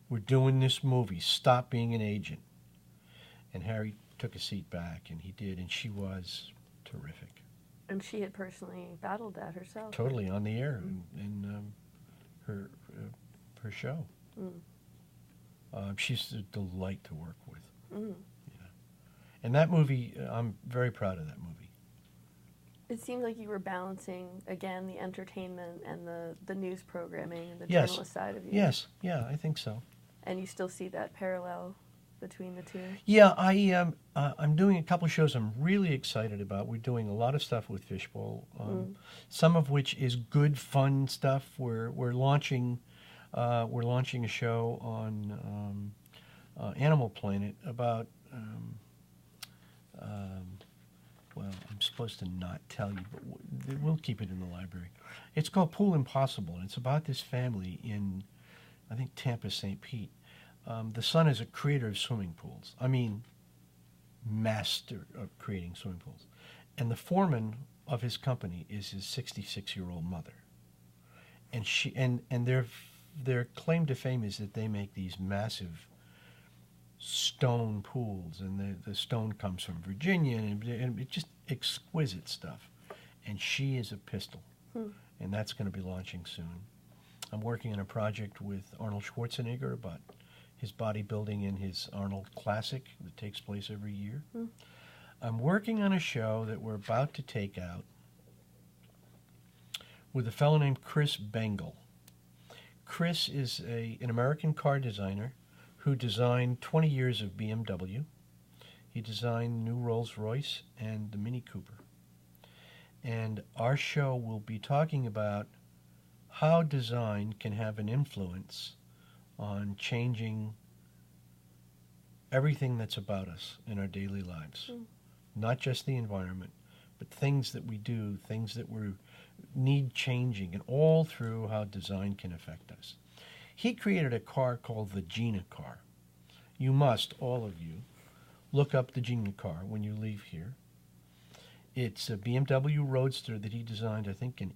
we're doing this movie. Stop being an agent." And Harry took a seat back, and he did, and she was terrific. And she had personally battled that herself. Totally, on the air in her show. She's a delight to work with. Yeah. And that movie, I'm very proud of that movie. It seemed like you were balancing, again, the entertainment and the news programming and the journalist side of you. Yes, yeah, I think so. And you still see that parallel between the two? Yeah, I'm doing a couple of shows I'm really excited about. We're doing a lot of stuff with Fishbowl, some of which is good, fun stuff. We're launching a show on Animal Planet about. Well, I'm supposed to not tell you, but we'll keep it in the library. It's called Pool Impossible, and it's about this family in, I think, Tampa, St. Pete. The son is a creator of swimming pools. I mean, master of creating swimming pools. And the foreman of his company is his 66-year-old mother. And their claim to fame is that they make these massive stone pools, and the stone comes from Virginia, and it's just exquisite stuff. And she is a pistol, and that's going to be launching soon. I'm working on a project with Arnold Schwarzenegger about his bodybuilding in his Arnold Classic that takes place every year. I'm working on a show that we're about to take out with a fellow named Chris Bengal. Chris is an American car designer who designed 20 years of BMW. He designed new Rolls-Royce and the Mini Cooper. And our show will be talking about how design can have an influence on changing everything that's about us in our daily lives. Not just the environment, but things that we do, things that we need changing, and all through how design can affect us. He created a car called the Gina car. You must, all of you, look up the Gina car when you leave here. It's a BMW Roadster that he designed, I think, in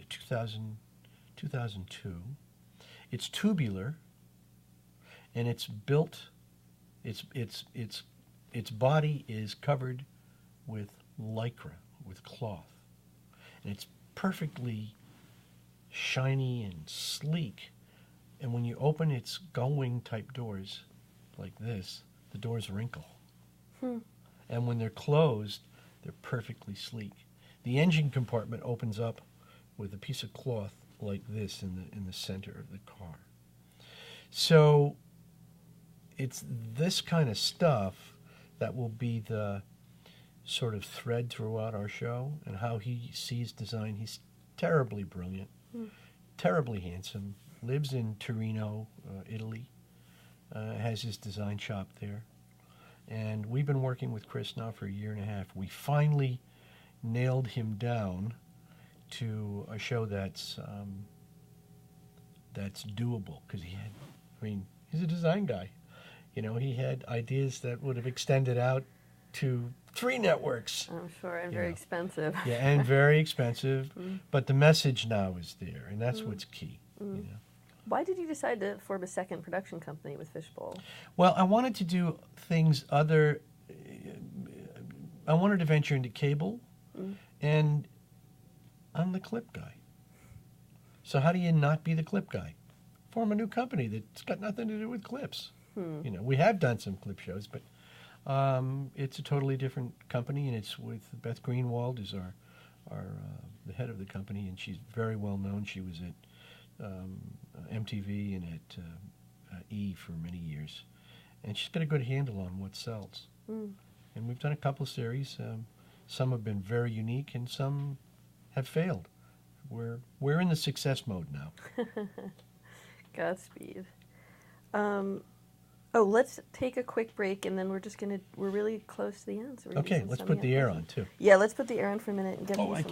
2002. It's tubular, and it's built. Its body is covered with lycra, with cloth, and it's perfectly shiny and sleek. And when you open its gull-wing type doors, like this, the doors wrinkle. And when they're closed, they're perfectly sleek. The engine compartment opens up with a piece of cloth like this in the center of the car. So it's this kind of stuff that will be the sort of thread throughout our show, and how he sees design. He's terribly brilliant, terribly handsome, lives in Torino, Italy, has his design shop there. And we've been working with Chris now for a year and a half. We finally nailed him down to a show that's doable, because he's a design guy. You know, he had ideas that would have extended out to 3 networks. I'm sure, and very expensive. Yeah, and very expensive. But the message now is there, and that's what's key. You know? Why did you decide to form a second production company with Fishbowl? Well, I wanted to do things I wanted to venture into cable, and I'm the clip guy. So how do you not be the clip guy? Form a new company that's got nothing to do with clips. You know, we have done some clip shows, but it's a totally different company, and it's with Beth Greenwald, is the head of the company, and she's very well known. She was at MTV and at E for many years, and she's got a good handle on what sells. And we've done a couple of series. Some have been very unique, and some have failed. We're in the success mode now. Godspeed. Let's take a quick break, and then we're really close to the end. So Okay, let's put the air on too. Yeah, let's put the air on for a minute and get me some water.